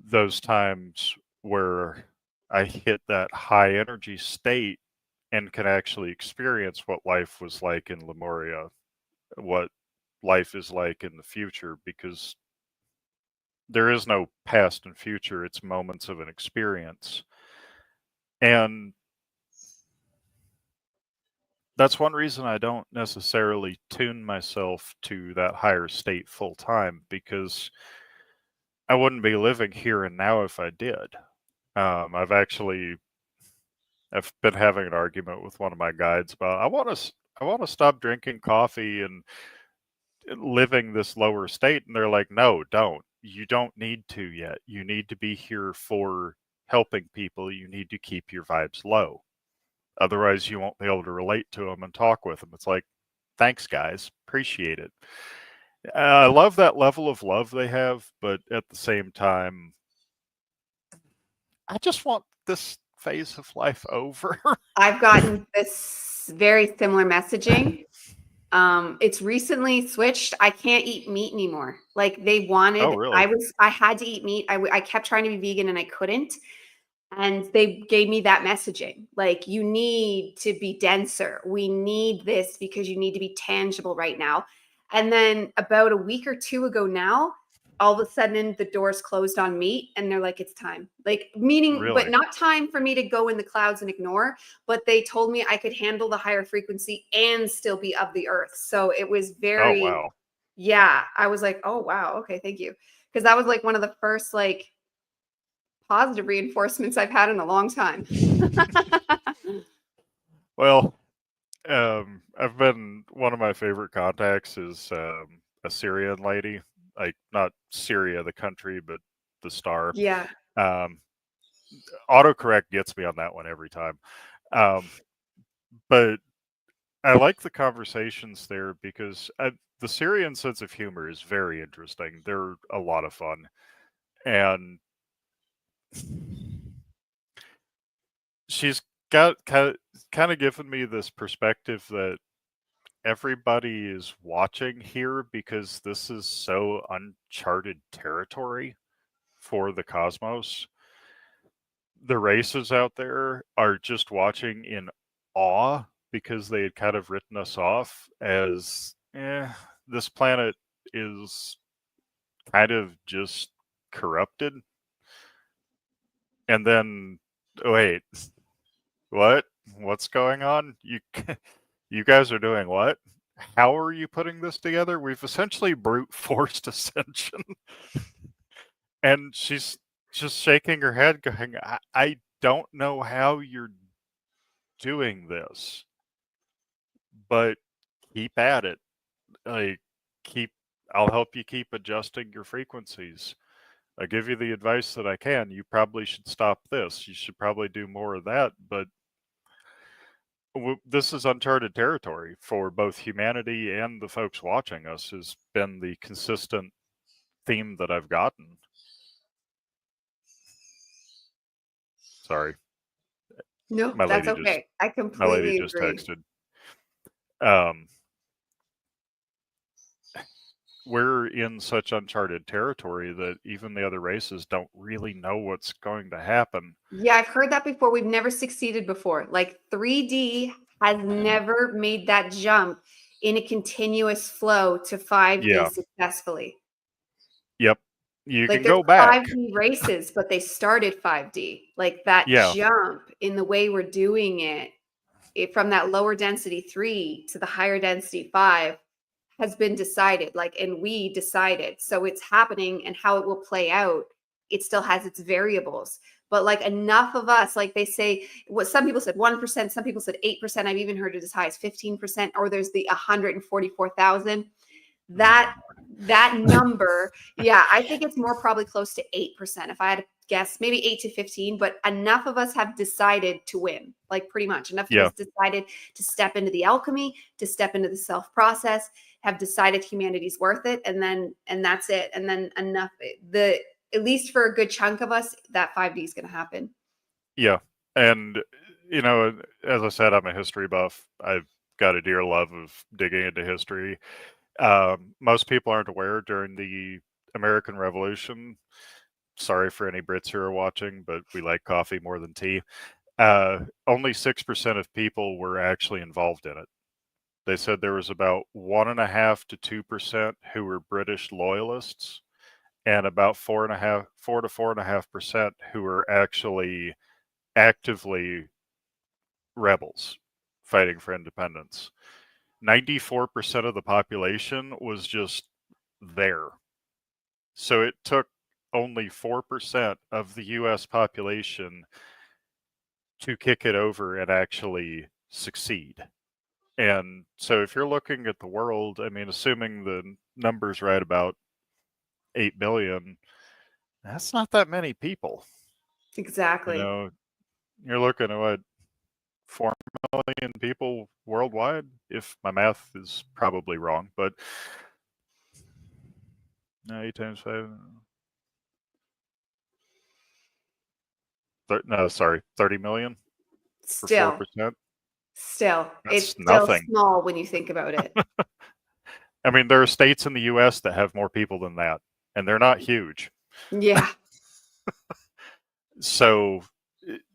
those times where I hit that high energy state and can actually experience what life was like in Lemuria, what life is like in the future, because there is no past and future, it's moments of an experience. And that's one reason I don't necessarily tune myself to that higher state full time, because I wouldn't be living here and now if I did. I've been having an argument with one of my guides about I want to stop drinking coffee and living this lower state, and they're like, no, don't. You don't need to yet. You need to be here for helping people. You need to keep your vibes low. Otherwise, you won't be able to relate to them and talk with them. It's like, thanks, guys. Appreciate it. I love that level of love they have, but at the same time, I just want this phase of life over. I've gotten this very similar messaging. It's recently switched. I can't eat meat anymore. Like they Oh, wanted, really? I had to eat meat. I kept trying to be vegan and I couldn't. And they gave me that messaging. Like, you need to be denser. We need this because you need to be tangible right now. And then about a week or two ago now, all of a sudden the doors closed on meat and they're like, it's time. Like, meaning, but Really? not time for me to go in the clouds and ignore, but they told me I could handle the higher frequency and still be of the earth. So it was Oh, very, wow. yeah, I was like, oh wow, okay, thank you. Because that was like one of the first like positive reinforcements I've had in a long time. Well, I've been, one of my favorite contacts is a Syrian lady, like not Syria, the country, but the star. Yeah. Um, autocorrect gets me on that one every time. But I like the conversations there because the Syrian sense of humor is very interesting. They're a lot of fun. And she's got kind of given me this perspective that everybody is watching here because this is so uncharted territory for the cosmos. The races out there are just watching in awe because they had kind of written us off as, this planet is kind of just corrupted. And then, wait, what? What's going on? You guys are doing what? How are you putting this together? We've essentially brute forced ascension. And she's just shaking her head, going, I don't know how you're doing this, but keep at it. Like, I'll help you keep adjusting your frequencies. I give you the advice that I can. You probably should stop this. You should probably do more of that. But this is uncharted territory for both humanity and the folks watching us, has been the consistent theme that I've gotten. Sorry. No, My that's lady just okay. I my lady completely just agree. texted. Um, we're in such uncharted territory that even the other races don't really know what's going to happen. Yeah, I've heard that before. We've never succeeded before. Like 3D has never made that jump in a continuous flow to 5D Yeah. successfully. Yep. You Like can there's go back. 5D races, but they started 5D. Like that Yeah. jump in the way we're doing it from that lower density 3 to the higher density 5 has been decided. Like, and we decided. So it's happening, and how it will play out, it still has its variables. But like enough of us, like they say, what some people said 1%, some people said 8%. I've even heard it as high as 15%, or there's the 144,000. That number, yeah, I think it's more probably close to 8%. If I had to guess, maybe 8 to 15, but enough of us have decided to win. Like pretty much enough of Yeah. us decided to step into the alchemy, to step into the self process, have decided humanity's worth it, and that's it. And then enough, at least for a good chunk of us, that 5D is going to happen. Yeah. And, as I said, I'm a history buff. I've got a dear love of digging into history. Most people aren't aware during the American Revolution. Sorry for any Brits who are watching, but we like coffee more than tea. Only 6% of people were actually involved in it. They said there was about 1.5 to 2% who were British loyalists, and about 4 to 4.5% who were actually actively rebels fighting for independence. 94% of the population was just there. So it took only 4% of the US population to kick it over and actually succeed. And so if you're looking at the world, I mean, assuming the number's right about 8 billion, that's not that many people. Exactly. You're looking at what, 4 million people worldwide, if my math is probably wrong, but no, 8 times 5. No, sorry, 30 million for Still, 4%. it's That's still nothing. small when you think about it. I mean, there are states in the US that have more people than that, and they're not huge. Yeah. So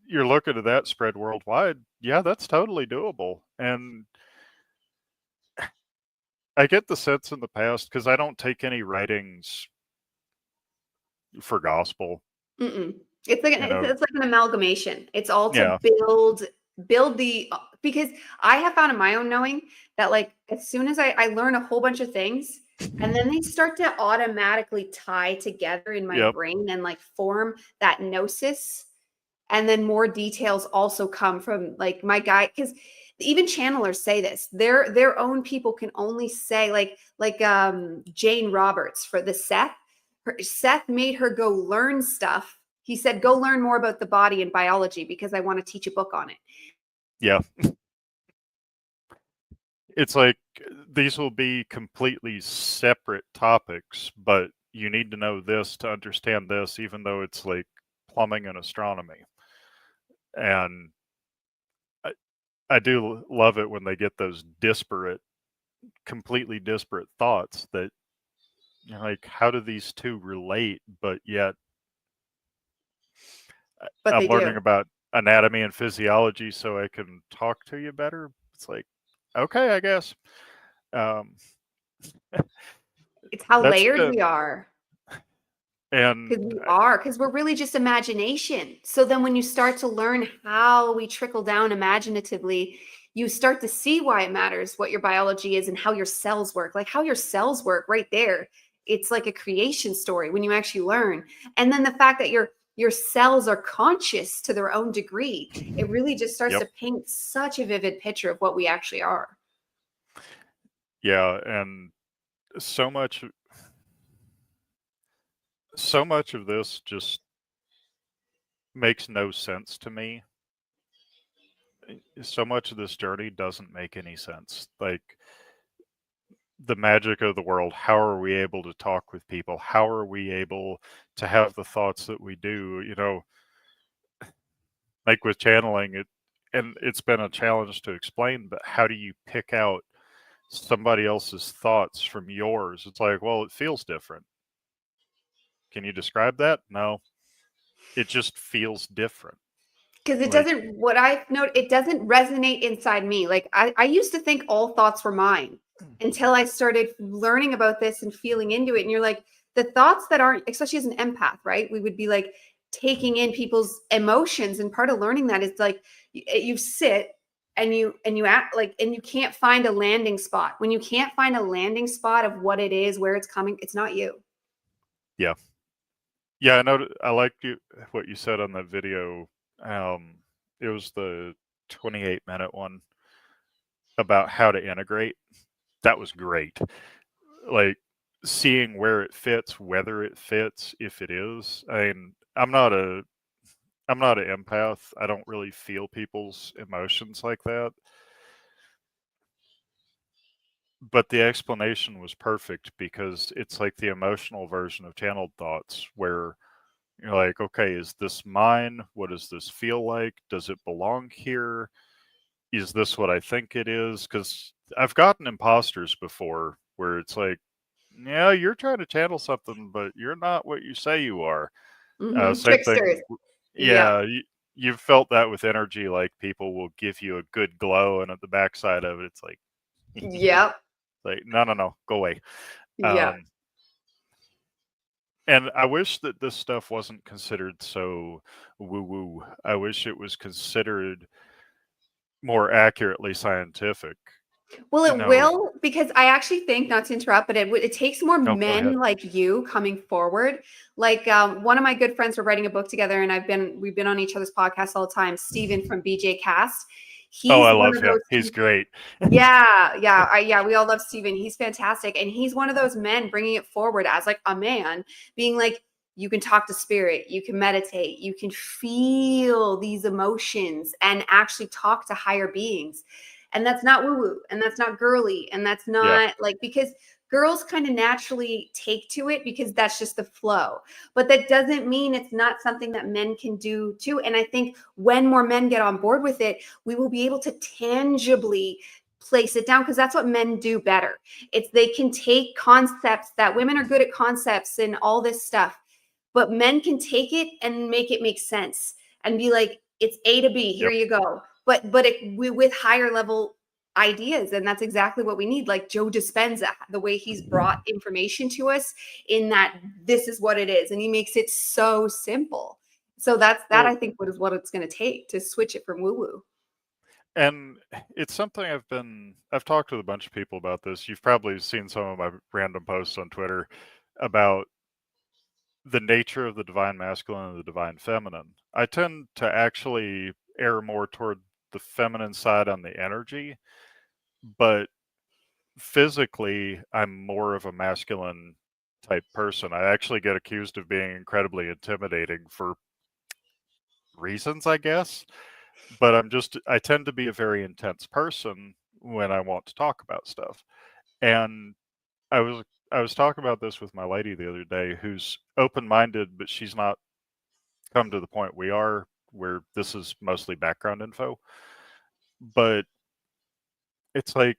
you're looking at that spread worldwide. Yeah, that's totally doable. And I get the sense in the past, because I don't take any writings for gospel. Mm-mm. It's like You it's, know, it's like an amalgamation. It's all to yeah, build the because I have found in my own knowing that like as soon as I learn a whole bunch of things and then they start to automatically tie together in my yep, brain and like form that gnosis, and then more details also come from like my guy, because even channelers say this, their own people can only say like Jane Roberts for the Seth made her go learn stuff. He said, go learn more about the body and biology because I want to teach a book on it. yeah. It's like these will be completely separate topics, but you need to know this to understand this, even though it's like plumbing and astronomy. And I do love it when they get those completely disparate thoughts that, you know, like, how do these two relate? But yet But I'm they learning do. about anatomy and physiology so I can talk to you better. It's like, okay, I guess. Um, It's how that's layered been, we are. and Because we're really just imagination. So then when you start to learn how we trickle down imaginatively, you start to see why it matters what your biology is and how your cells work. Like how your cells work right there. It's like a creation story when you actually learn. And then the fact that your cells are conscious to their own degree, it really just starts yep, to paint such a vivid picture of what we actually are. yeah, and so much, so much of this just makes no sense to me. So much of this journey doesn't make any sense. Like the magic of the world, how are we able to talk with people? How are we able to have the thoughts that we do? You know, like with channeling it, and it's been a challenge to explain, but how do you pick out somebody else's thoughts from yours? It's like, well, it feels different. Can you describe that? No, it just feels different. Because it Like, doesn't, what I know, it doesn't resonate inside me. Like I used to think all thoughts were mine until I started learning about this and feeling into it. And you're like, the thoughts that aren't, especially as an empath, right? We would be like taking in people's emotions. And part of learning that is like you sit and you act like, and you can't find a landing spot. When you can't find a landing spot of what it is, where it's coming, it's not you. yeah, yeah. I know. I liked what you said on that video. Um, it was the 28-minute one about how to integrate. That was great. Like seeing where it fits, whether it fits, if it is. I mean, I'm not an empath. I don't really feel people's emotions like that. But the explanation was perfect because it's like the emotional version of channeled thoughts where you're like, okay, is this mine? What does this feel like? Does it belong here? Is this what I think it is? Because I've gotten imposters before where it's like, yeah, you're trying to channel something, but you're not what you say you are. Same Tricksters. thing. Yeah. Yeah, you've felt that with energy. Like people will give you a good glow, and at the backside of it, it's like, Yep. like no, no, no, go away. Yeah. Um, and I wish that this stuff wasn't considered so woo woo. I wish it was considered more accurately scientific. Well, You it know, will, because I actually think, not to interrupt, but it takes more no, go ahead. men like you coming forward. Like one of my good friends, we're writing a book together, and we've been on each other's podcasts all the time. Steven from BJ Cast, Oh, he's I one love of him. those He's great. yeah, we all love Steven. He's fantastic, and he's one of those men bringing it forward as like a man, being like, you can talk to spirit, you can meditate, you can feel these emotions, and actually talk to higher beings. And that's not woo woo, and that's not girly, and that's Yeah, not like, because girls kind of naturally take to it because that's just the flow. But that doesn't mean it's not something that men can do too. And I think when more men get on board with it, we will be able to tangibly place it down, because that's what men do better. It's they can take concepts that women are good at, concepts and all this stuff, but men can take it and make it make sense and be like, it's A to B, here yep, you go. But with higher level ideas, and that's exactly what we need. Like Joe Dispenza, the way he's brought information to us in that this is what it is, and he makes it so simple. So that Well, I think what it's going to take to switch it from woo woo. and it's something I've talked with a bunch of people about this. You've probably seen some of my random posts on Twitter about the nature of the divine masculine and the divine feminine. I tend to actually err more toward the feminine side on the energy, but physically I'm more of a masculine type person. I actually get accused of being incredibly intimidating for reasons, I guess, but I tend to be a very intense person when I want to talk about stuff. And I was I was talking about this with my lady the other day, who's open-minded, but she's not come to the point we are, where this is mostly background info. But it's like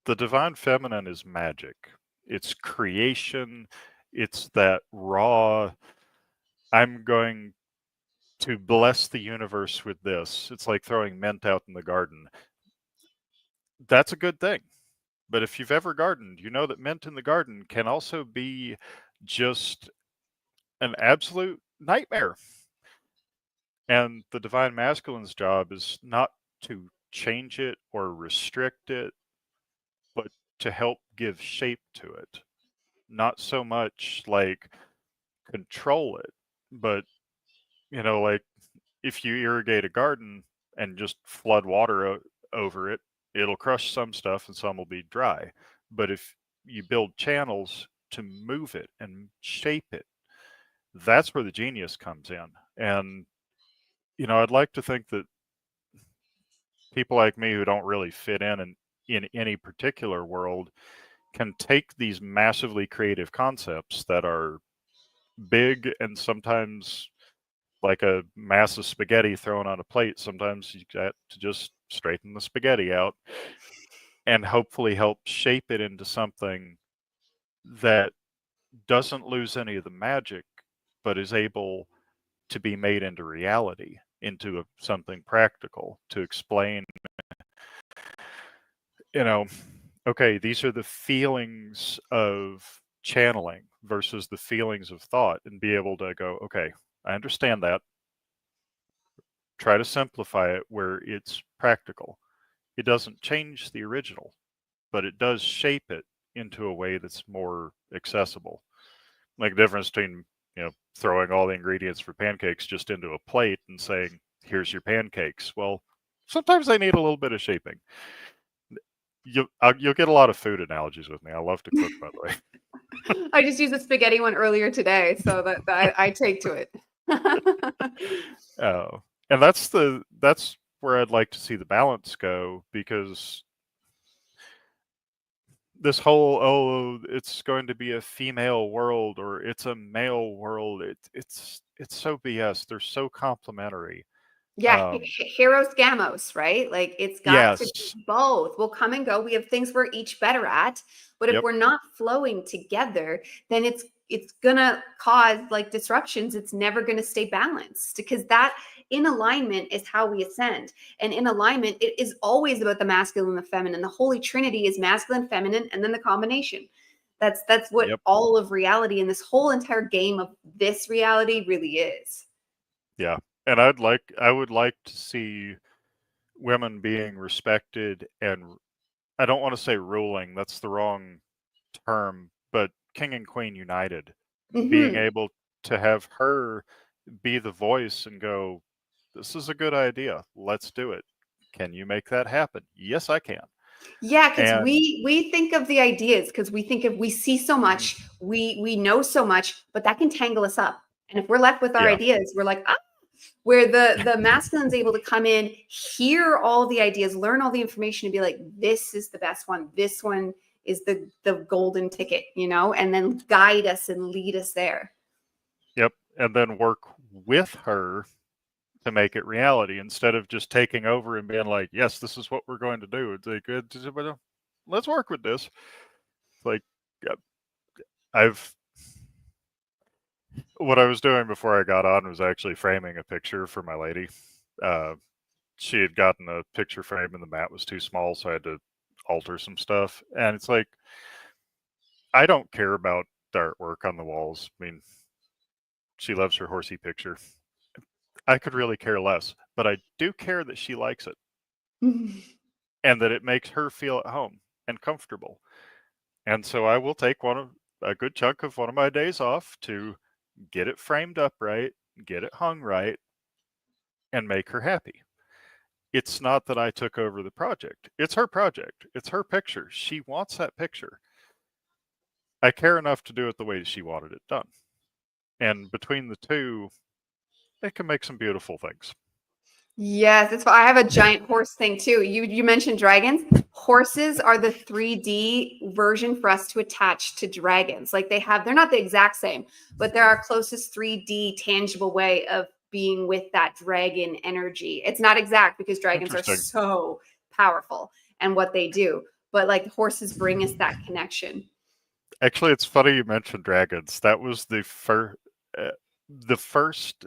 the divine feminine is magic. It's creation. It's that raw, I'm going to bless the universe with this. It's like throwing mint out in the garden. That's a good thing. But if you've ever gardened, you know that mint in the garden can also be just an absolute nightmare. And the divine masculine's job is not to change it or restrict it, but to help give shape to it. Not so much like control it, but, like if you irrigate a garden and just flood water over it, it'll crush some stuff and some will be dry. But if you build channels to move it and shape it, that's where the genius comes in. And, I'd like to think that people like me who don't really fit in any particular world can take these massively creative concepts that are big and sometimes like a mass of spaghetti thrown on a plate. Sometimes you got to just straighten the spaghetti out and hopefully help shape it into something that doesn't lose any of the magic, but is able to be made into reality, into something practical to explain, okay, these are the feelings of channeling versus the feelings of thought, and be able to go, okay, I understand that. Try to simplify it where it's practical. It doesn't change the original, but it does shape it into a way that's more accessible. Like the difference between, throwing all the ingredients for pancakes just into a plate and saying, here's your pancakes. Well, sometimes they need a little bit of shaping. You'll get a lot of food analogies with me. I love to cook, by the way. I just used a spaghetti one earlier today, so that I take to it. Oh, and that's where I'd like to see the balance go, because this whole, oh, it's going to be a female world or it's a male world, it's so BS. They're so complementary. Yeah, heroes gamos, right? Like it's got to Yes. be both. We'll come and go. We have things we're each better at, but if Yep. we're not flowing together, then it's gonna cause like disruptions. It's never gonna stay balanced, because that in alignment is how we ascend. And in alignment, it is always about the masculine and the feminine. The Holy Trinity is masculine, feminine, and then the combination. That's what Yep. all of reality and this whole entire game of this reality really is. Yeah. And I would like to see women being respected, and I don't want to say ruling, that's the wrong term, but king and queen united, being Hmm. able to have her be the voice and go, this is a good idea. Let's do it. Can you make that happen? Yes, I can. Yeah, because And we think of the ideas, because we think of we see so mhm, much, we know so much, but that can tangle us up. And if we're left with our yeah, ideas, we're like, ah, where the masculine's able to come in, hear all the ideas, learn all the information, and be like, this is the best one. This one is the golden ticket, and then guide us and lead us there. yep. And then work with her to make it reality, instead of just taking over and being like, yes, this is what we're going to do. It's like, let's work with this. It's like, yeah, I've what I was doing before I got on was actually framing a picture for my lady. Uh, she had gotten a picture frame and the mat was too small, so I had to alter some stuff. And it's like, I don't care about the artwork on the walls. I mean, she loves her horsey picture. I could really care less, but I do care that she likes it and that it makes her feel at home and comfortable. And so I will take a good chunk of one of my days off to get it framed up right, get it hung right, and make her happy. It's not that I took over the project. It's her project. It's her picture. She wants that picture. I care enough to do it the way she wanted it done. And between the two, it can make some beautiful things. Yes, it's I have a giant horse thing too. You mentioned dragons. Horses are the 3D version for us to attach to dragons. Like they're not the exact same, but they're our closest 3D tangible way of being with that dragon energy. It's not exact because dragons are Interesting. so powerful and what they do, but like horses bring us that connection. Actually, it's funny you mentioned dragons. That was the first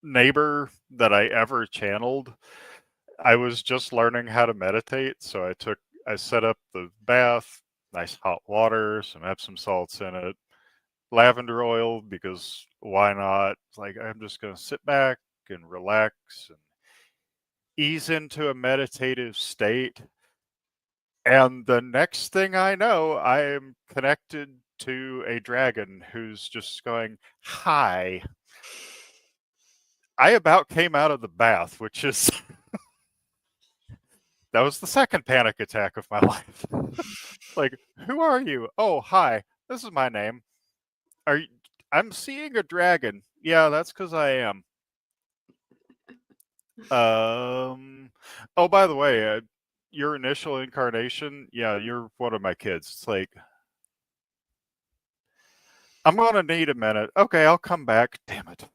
neighbor that I ever channeled. I was just learning how to meditate, so I set up the bath, nice hot water, some Epsom salts in it, lavender oil, because why not? It's like, I'm just going to sit back and relax and ease into a meditative state. And the next thing I know, I am connected to a dragon who's just going, hi. I about came out of the bath, which is that was the second panic attack of my life. Like, who are you? Oh, hi. This is my name. I'm seeing a dragon. Yeah, that's because I am. Oh, by the way, your initial incarnation, yeah, you're one of my kids. It's like, I'm gonna need a minute. Okay, I'll come back. Damn it.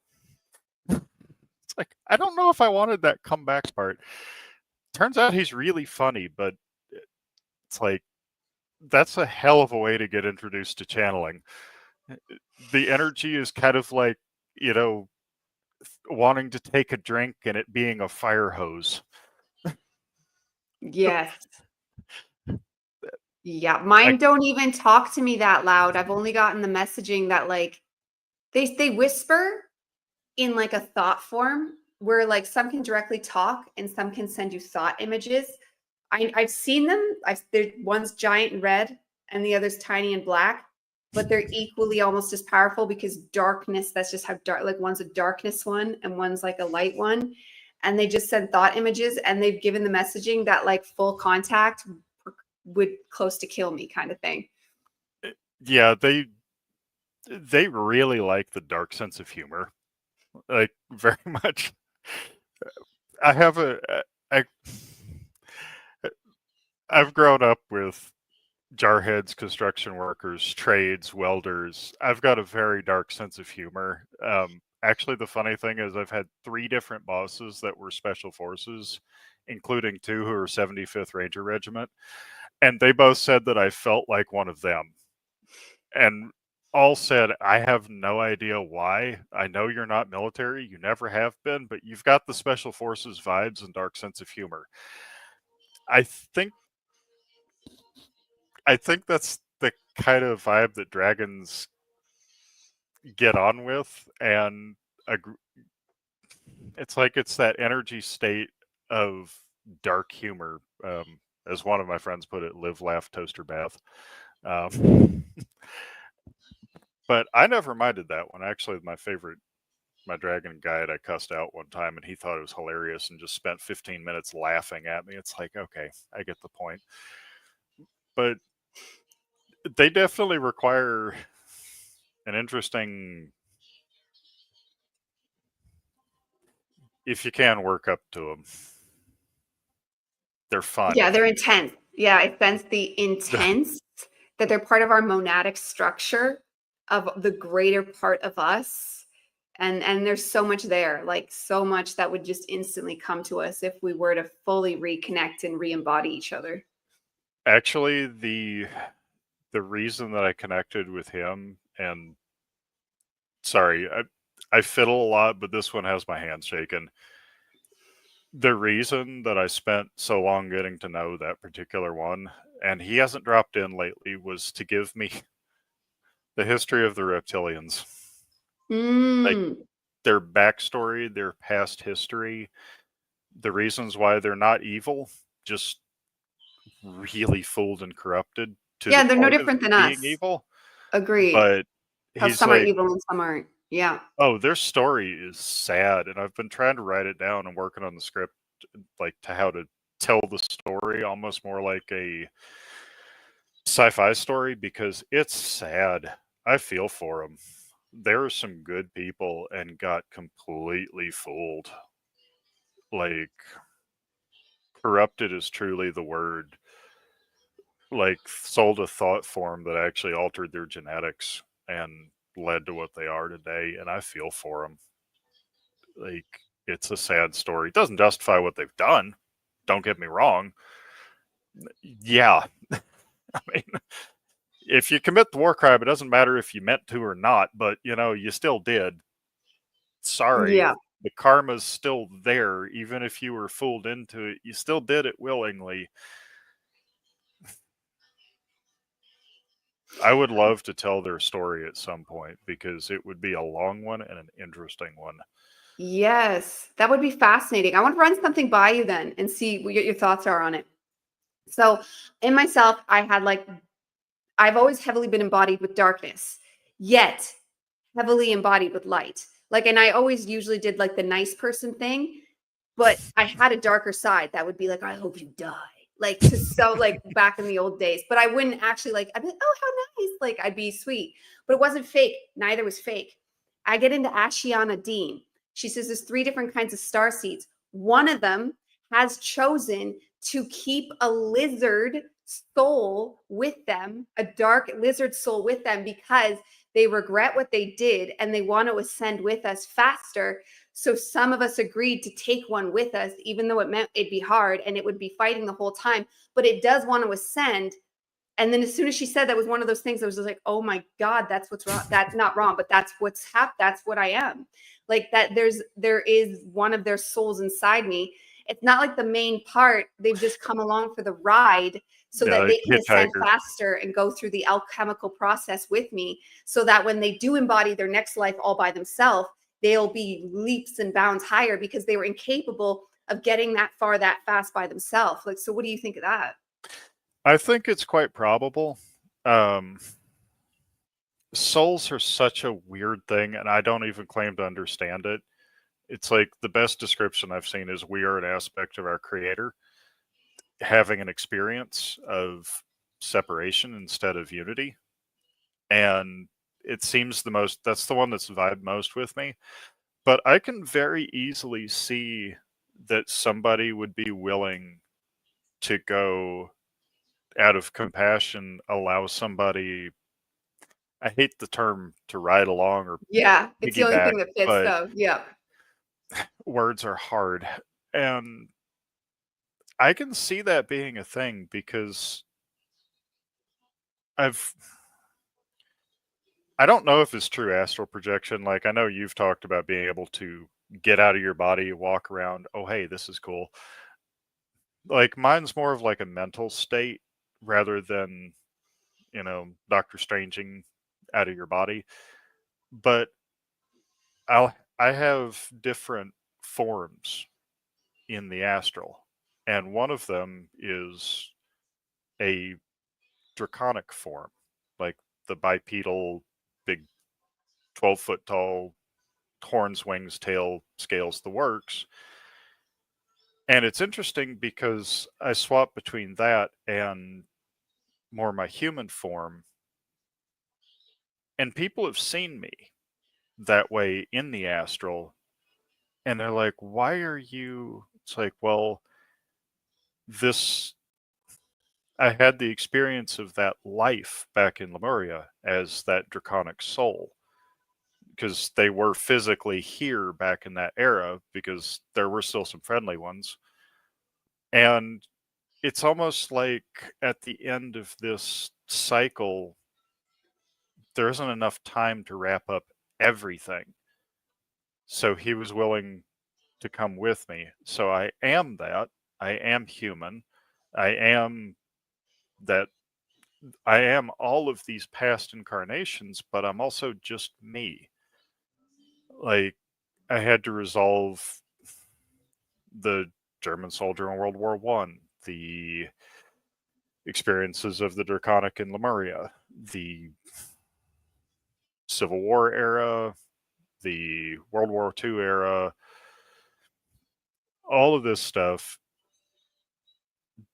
It's like, I don't know if I wanted that comeback part. Turns out he's really funny, but it's like, that's a hell of a way to get introduced to channeling. The energy is kind of like, you know, wanting to take a drink and it being a fire hose. Yes. Yeah, mine don't even talk to me that loud. I've only gotten the messaging that like they whisper in like a thought form where like some can directly talk and some can send you thought images. I've seen them. One's giant and red and the other's tiny and black, but they're equally almost as powerful because darkness, that's just how dark, like one's a darkness one and one's like a light one. And they just send thought images and they've given the messaging that like full contact would close to kill me kind of thing. Yeah, they really like the dark sense of humor, like very much. I have I I've grown up with jarheads, construction workers, trades, welders. I've got a very dark sense of humor. Actually, the funny thing is I've had 3 different bosses that were special forces, including 2 who were 75th Ranger Regiment, and they both said that I felt like one of them. And all said, I have no idea why. I know you're not military, you never have been, but you've got the special forces vibes and dark sense of humor. I think that's the kind of vibe that dragons get on with, and it's like it's that energy state of dark humor. As one of my friends put it, live, laugh, toaster, bath. But I never minded that one. Actually, my dragon guide, I cussed out one time and he thought it was hilarious and just spent 15 minutes laughing at me. It's like, okay, I get the point. But they definitely require an interesting, if you can work up to them. They're fun. Yeah, they're intense. Yeah, I sense the intense that they're part of our monadic structure of the greater part of us. And there's so much there, like so much that would just instantly come to us if we were to fully reconnect and re-embody each other. Actually, the reason that I connected with him, and sorry, I fiddle a lot, but this one has my hands shaking. the reason that I spent so long getting to know that particular one, and he hasn't dropped in lately, was to give me the history of the reptilians. Like Mm. their backstory, their past history, the reasons why they're not evil, just really fooled and corrupted to the Yeah, they're no point of different than being us. evil. Agreed. But How he's some are like, evil and some aren't. Yeah. oh, their story is sad, and I've been trying to write it down and working on the script, like to how to tell the story almost more like a sci-fi story because it's sad. I feel for them. There are some good people and got completely fooled. Like corrupted is truly the word. Like sold a thought form that actually altered their genetics and led to what they are today, and I feel for them. Like it's a sad story. It doesn't justify what they've done. Don't get me wrong. Yeah, I mean, if you commit the war crime, it doesn't matter if you meant to or not, but you still did. Sorry, Yeah. the karma's still there, even if you were fooled into it. You still did it willingly. I would love to tell their story at some point because it would be a long one and an interesting one. Yes. That would be fascinating. I want to run something by you then and see what your thoughts are on it. So, in myself, I've always heavily been embodied with darkness, yet heavily embodied with light. Like, and I always usually did like the nice person thing, but I had a darker side that would be like, I hope you die. Like to so like back in the old days. But I wouldn't actually like, I'd be like, oh, how nice. Like I'd be sweet. But it wasn't fake. Neither was fake. I get into Ashiana Dean. She says there's 3 different kinds of star seeds. One of them has chosen to keep a lizard soul with them, a dark lizard soul with them, because they regret what they did and they want to ascend with us faster. So some of us agreed to take one with us, even though it meant it'd be hard and it would be fighting the whole time, but it does want to ascend. And then as soon as she said that was one of those things, I was just like, oh my God, that's what's wrong. That's not wrong, but that's what's happened. That's what I am. Like that there is one of their souls inside me. It's not like the main part. They've just come along for the ride so that Yeah, they can ascend hitchhiker. faster and go through the alchemical process with me so that when they do embody their next life all by themselves, they'll be leaps and bounds higher because they were incapable of getting that far that fast by themselves. Like, so what do you think of that? I think it's quite probable. Um, Souls are such a weird thing, and I don't even claim to understand it. It's like the best description I've seen is we are an aspect of our creator having an experience of separation instead of unity. And it seems that's the one that's vibed most with me. But I can very easily see that somebody would be willing to go out of compassion, allow somebody, I hate the term to ride along or Yeah, it's the only piggyback, thing that fits but though. Yeah. words are hard. And I can see that being a thing because I've I don't know if it's true astral projection. Like I know you've talked about being able to get out of your body, walk around, oh hey, this is cool. Like mine's more of like a mental state rather than, Doctor Stranging out of your body. But I have different forms in the astral. And one of them is a draconic form, like the bipedal, big 12-foot tall, horns, wings, tail, scales, the works. And it's interesting because I swap between that and more my human form. And people have seen me that way in the astral. And they're like, why are you? It's like, well, this I had the experience of that life back in Lemuria as that draconic soul because they were physically here back in that era because there were still some friendly ones. And it's almost like at the end of this cycle, there isn't enough time to wrap up everything. So he was willing to come with me. So I am that. I am human. I am that. I am all of these past incarnations, but I'm also just me. Like, I had to resolve the German soldier in World War One, the experiences of the Draconic in Lemuria, the Civil War era, the World War II era, all of this stuff.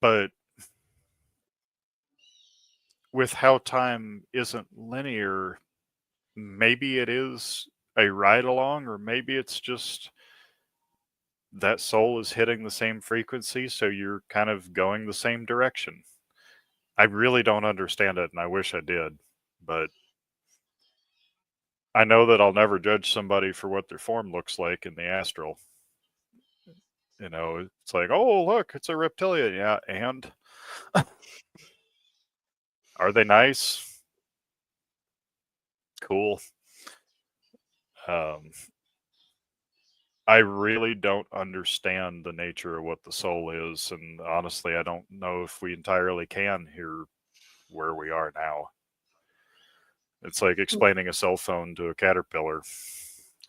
But with how time isn't linear, maybe it is a ride along, or maybe it's just that soul is hitting the same frequency, so you're kind of going the same direction. I really don't understand it, and I wish I did, but I know that I'll never judge somebody for what their form looks like in the astral. You know, it's like, oh, look, it's a reptilian. Yeah, and are they nice? Cool. I really don't understand the nature of what the soul is, and honestly, I don't know if we entirely can here where we are now. It's like explaining a cell phone to a caterpillar.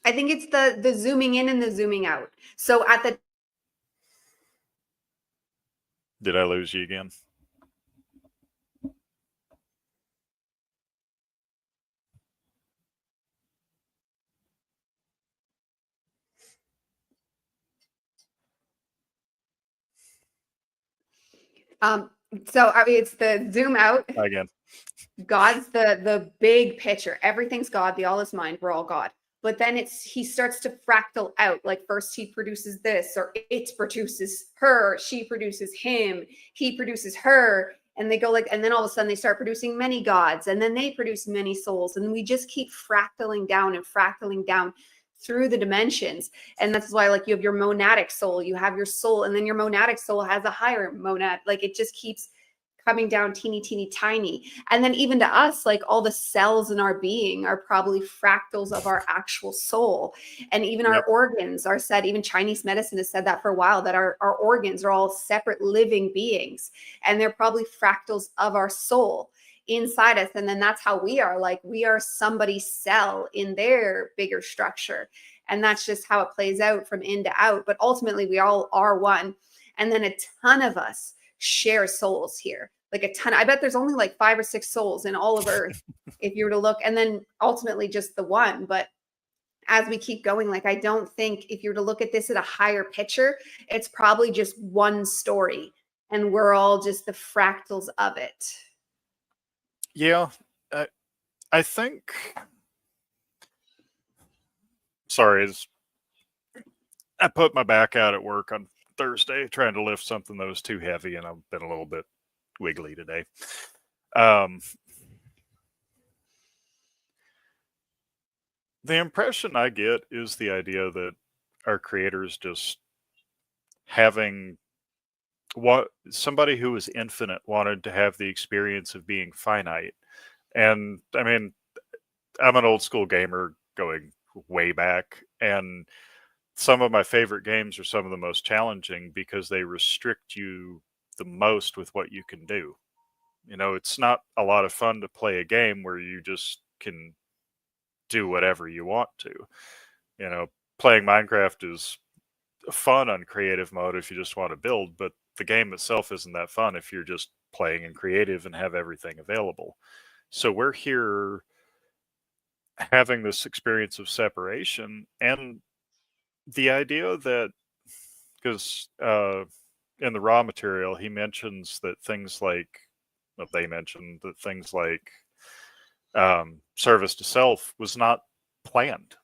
I think it's the zooming in and the zooming out. So at the Did I lose you again? so I mean it's the zoom out. Again. God's the big picture. Everything's God. The all is mind. We're all God. But then he starts to fractal out. Like first he produces this, or it produces her. She produces him. He produces her. And they go like, and then all of a sudden they start producing many gods, and then they produce many souls, and we just keep fractaling down through the dimensions. And that's why, like, you have your monadic soul, you have your soul, and then your monadic soul has a higher monad. Like it just keeps coming down teeny tiny. And then even to us, like all the cells in our being are probably fractals of our actual soul. And even our organs are said, even Chinese medicine has said that for a while, that our organs are all separate living beings, and they're probably fractals of our soul inside us. And then that's how we are. Like we are somebody's cell in their bigger structure, and that's just how it plays out from in to out. But ultimately we all are one. And then a ton of us share souls here, like a ton. I bet there's only like 5 or 6 souls in all of Earth if you were to look, and then ultimately just the one. But as we keep going, like I don't think if you were to look at this at a higher picture, it's probably just one story, and we're all just the fractals of it. Yeah, I think. Sorry, I put my back out at work on Thursday trying to lift something that was too heavy, and I've been a little bit wiggly today. The impression I get is the idea that our creators just having what somebody who was infinite wanted to have the experience of being finite. And I mean, I'm an old school gamer going way back, and some of my favorite games are some of the most challenging because they restrict you the most with what you can do. You know, it's not a lot of fun to play a game where you just can do whatever you want to. You know, playing Minecraft is fun on creative mode if you just want to build, but the game itself isn't that fun if you're just playing in creative and have everything available. So we're here having this experience of separation, and the idea that, because in the raw material he mentions that things like, well, they mentioned that things like service to self was not planned.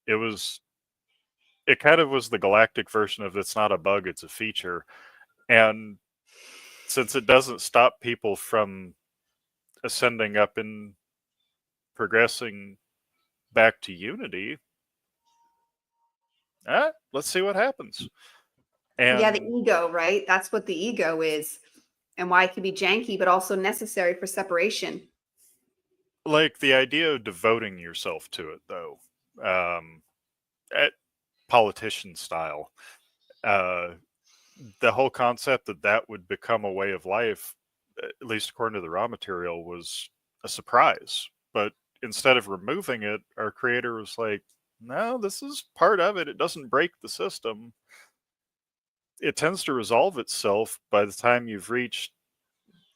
It kind of was the galactic version of it's not a bug, it's a feature. And since it doesn't stop people from ascending up and progressing back to unity, let's see what happens. And yeah, the ego, right? That's what the ego is, and why it can be janky, but also necessary for separation. like the idea of devoting yourself to it, though, politician style. The whole concept that that would become a way of life, at least according to the raw material, was a surprise. But instead of removing it, our creator was like, no, this is part of it. It doesn't break the system. It tends to resolve itself by the time you've reached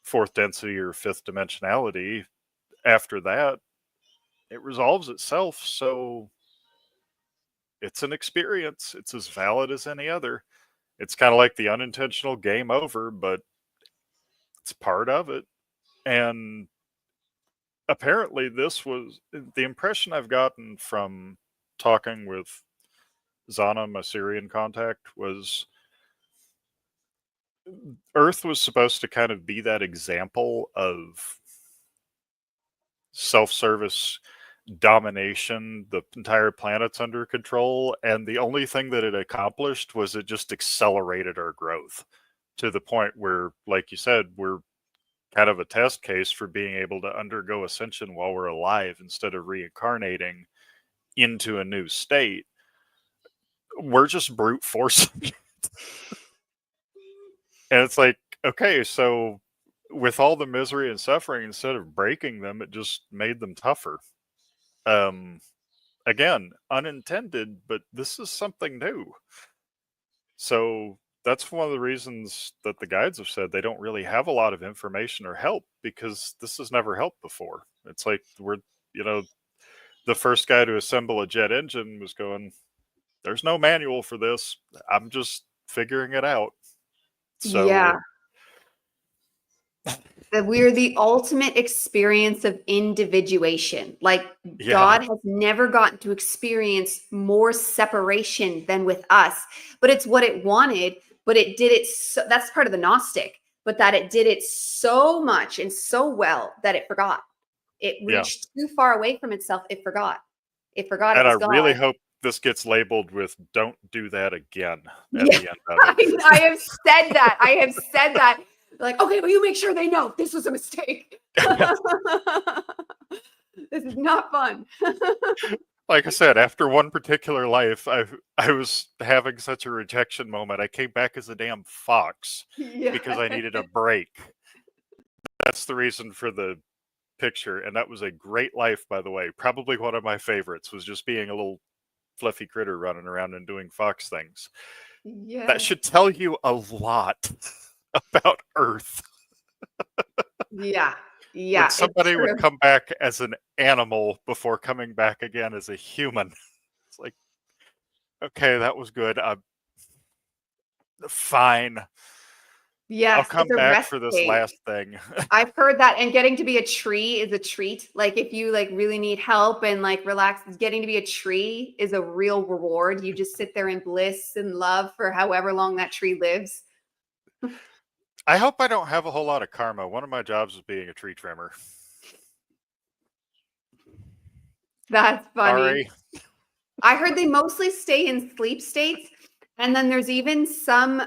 fourth density or fifth dimensionality. After that, it resolves itself. So it's an experience. It's as valid as any other. It's kind of like the unintentional game over, but it's part of it. And apparently, this was the impression I've gotten from talking with Zana, my Syrian contact, was Earth was supposed to kind of be that example of self-service domination. The entire planet's under control, and the only thing that it accomplished was it just accelerated our growth to the point where, like you said, we're kind of a test case for being able to undergo ascension while we're alive instead of reincarnating into a new state. We're just brute forcing. And it's like, okay, so with all the misery and suffering, instead of breaking them, it just made them tougher. Again, unintended, but this is something new. So that's one of the reasons that the guides have said they don't really have a lot of information or help, because this has never helped before. It's like we're, the first guy to assemble a jet engine was going, there's no manual for this. I'm just figuring it out. So Yeah. That we're the ultimate experience of individuation. Like yeah, God has never gotten to experience more separation than with us, but it's what it wanted, but it did it. So, that's part of the Gnostic, but that it did it so much and so well that it forgot. It yeah. reached too far away from itself. It forgot. It forgot And it I was God. really hope this gets labeled with "Don't do that again" at Yeah. the end of it. I have said that. I have said that. Like, okay, well, you make sure they know this was a mistake. This is not fun. Like I said, after one particular life, I was having such a rejection moment. I came back as a damn fox because I needed a break. That's the reason for the picture, and that was a great life, by the way. Probably one of my favorites was just being a little fluffy critter running around and doing fox things. Yeah. That should tell you a lot about Earth. Yeah. Yeah. When somebody would come back as an animal before coming back again as a human. It's like, okay, that was good. Fine. Yes, I'll come it's a back rest for this day. last thing. I've heard that, and getting to be a tree is a treat. Like if you like really need help and like relax, getting to be a tree is a real reward. You just sit there in bliss and love for however long that tree lives. I hope I don't have a whole lot of karma. One of my jobs is being a tree trimmer. That's funny. Sorry. I heard they mostly stay in sleep states. And then there's even some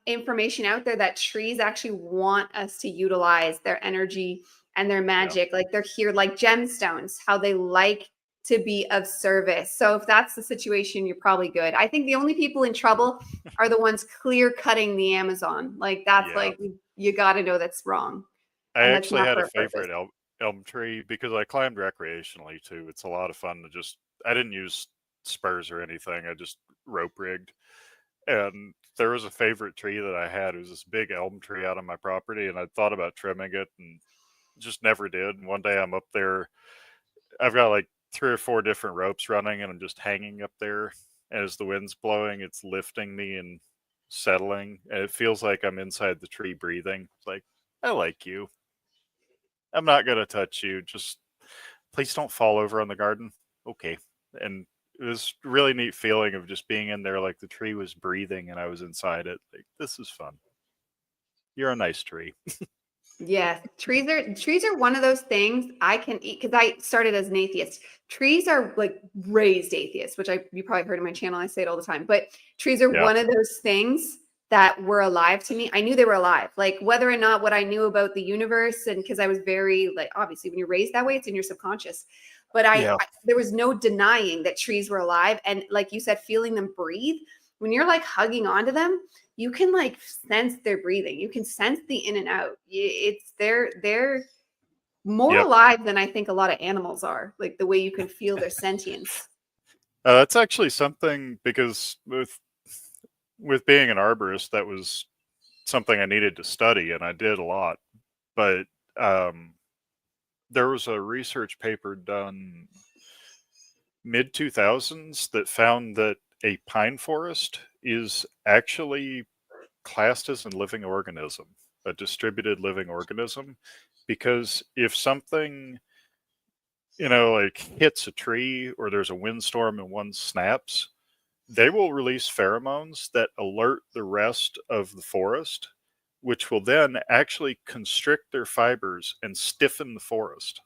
information out there that trees actually want us to utilize their energy and their magic. Like they're here like gemstones, how they like to be of service. So if that's the situation, you're probably good. I think the only people in trouble are the ones clear cutting the Amazon. Like that's like, you got to know that's wrong. I And that's actually not had for a favorite elm tree because I climbed recreationally too. It's a lot of fun to just, I didn't use spurs or anything. I just rope rigged. And there was a favorite tree that I had. It was this big elm tree out on my property, and I thought about trimming it and just never did. And one day I'm up there. I've got like 3 or 4 different ropes running, and I'm just hanging up there. And as the wind's blowing, it's lifting me and settling. And it feels like I'm inside the tree breathing. It's like, I like you. I'm not going to touch you. Just please don't fall over on the garden. Okay. And it was a really neat feeling of just being in there, like the tree was breathing and I was inside it. Like, this is fun. You're a nice tree. Yes, trees are one of those things I can eat because I started as an atheist. Trees are like raised atheists, which you probably heard in my channel. I say it all the time, but trees are one of those things that were alive to me. I knew they were alive, like whether or not what I knew about the universe, and because I was very like, obviously when you're raised that way, it's in your subconscious. But Yeah. there was no denying that trees were alive. And like you said, feeling them breathe, when you're like hugging onto them, you can like sense their breathing. You can sense the in and out. It's they're more Yep. alive than I think a lot of animals are, like the way you can feel their sentience. That's actually something, because with being an arborist, that was something I needed to study, and I did a lot. But there was a research paper done mid 2000s that found that a pine forest is actually classed as a living organism, a distributed living organism, because if something, like hits a tree or there's a windstorm and one snaps, they will release pheromones that alert the rest of the forest, which will then actually constrict their fibers and stiffen the forest.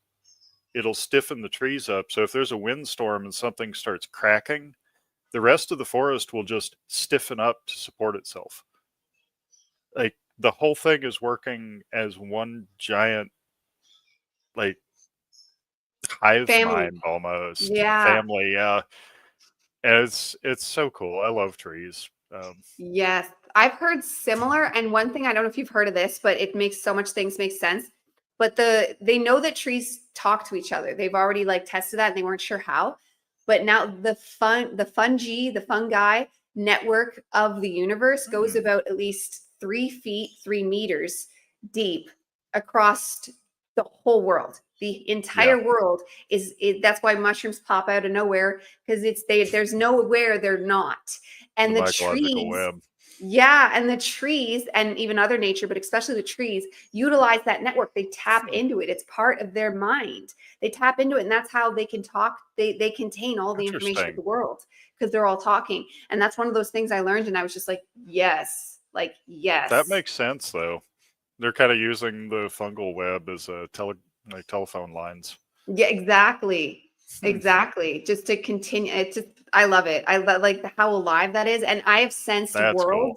It'll stiffen the trees up. So if there's a windstorm and something starts cracking, the rest of the forest will just stiffen up to support itself. Like, the whole thing is working as one giant, like, hive Family. mind almost. Yeah. Family, yeah. And it's so cool. I love trees. Yes. I've heard similar. And one thing, I don't know if you've heard of this, but it makes so much things make sense. But they know that trees talk to each other. They've already like tested that and they weren't sure how. But now the fungi network of the universe goes about at least 3 feet, 3 meters deep across the whole world. The Yeah, entire world that's why mushrooms pop out of nowhere, because there's nowhere they're not. the And the mycological trees, web. yeah, and the trees and even other nature, but especially the trees, utilize that network. They tap into it. It's part of their mind. They tap into it, and that's how they can talk. They contain all the information of Interesting. the world because they're all talking. And that's one of those things I learned, and I was just like, That yes. makes sense, though. They're kind of using the fungal web as a like telephone lines. Yeah, exactly. Hmm, Exactly. Just to continue. It's just, I love it. Like how alive that is. And I have sensed that's cool.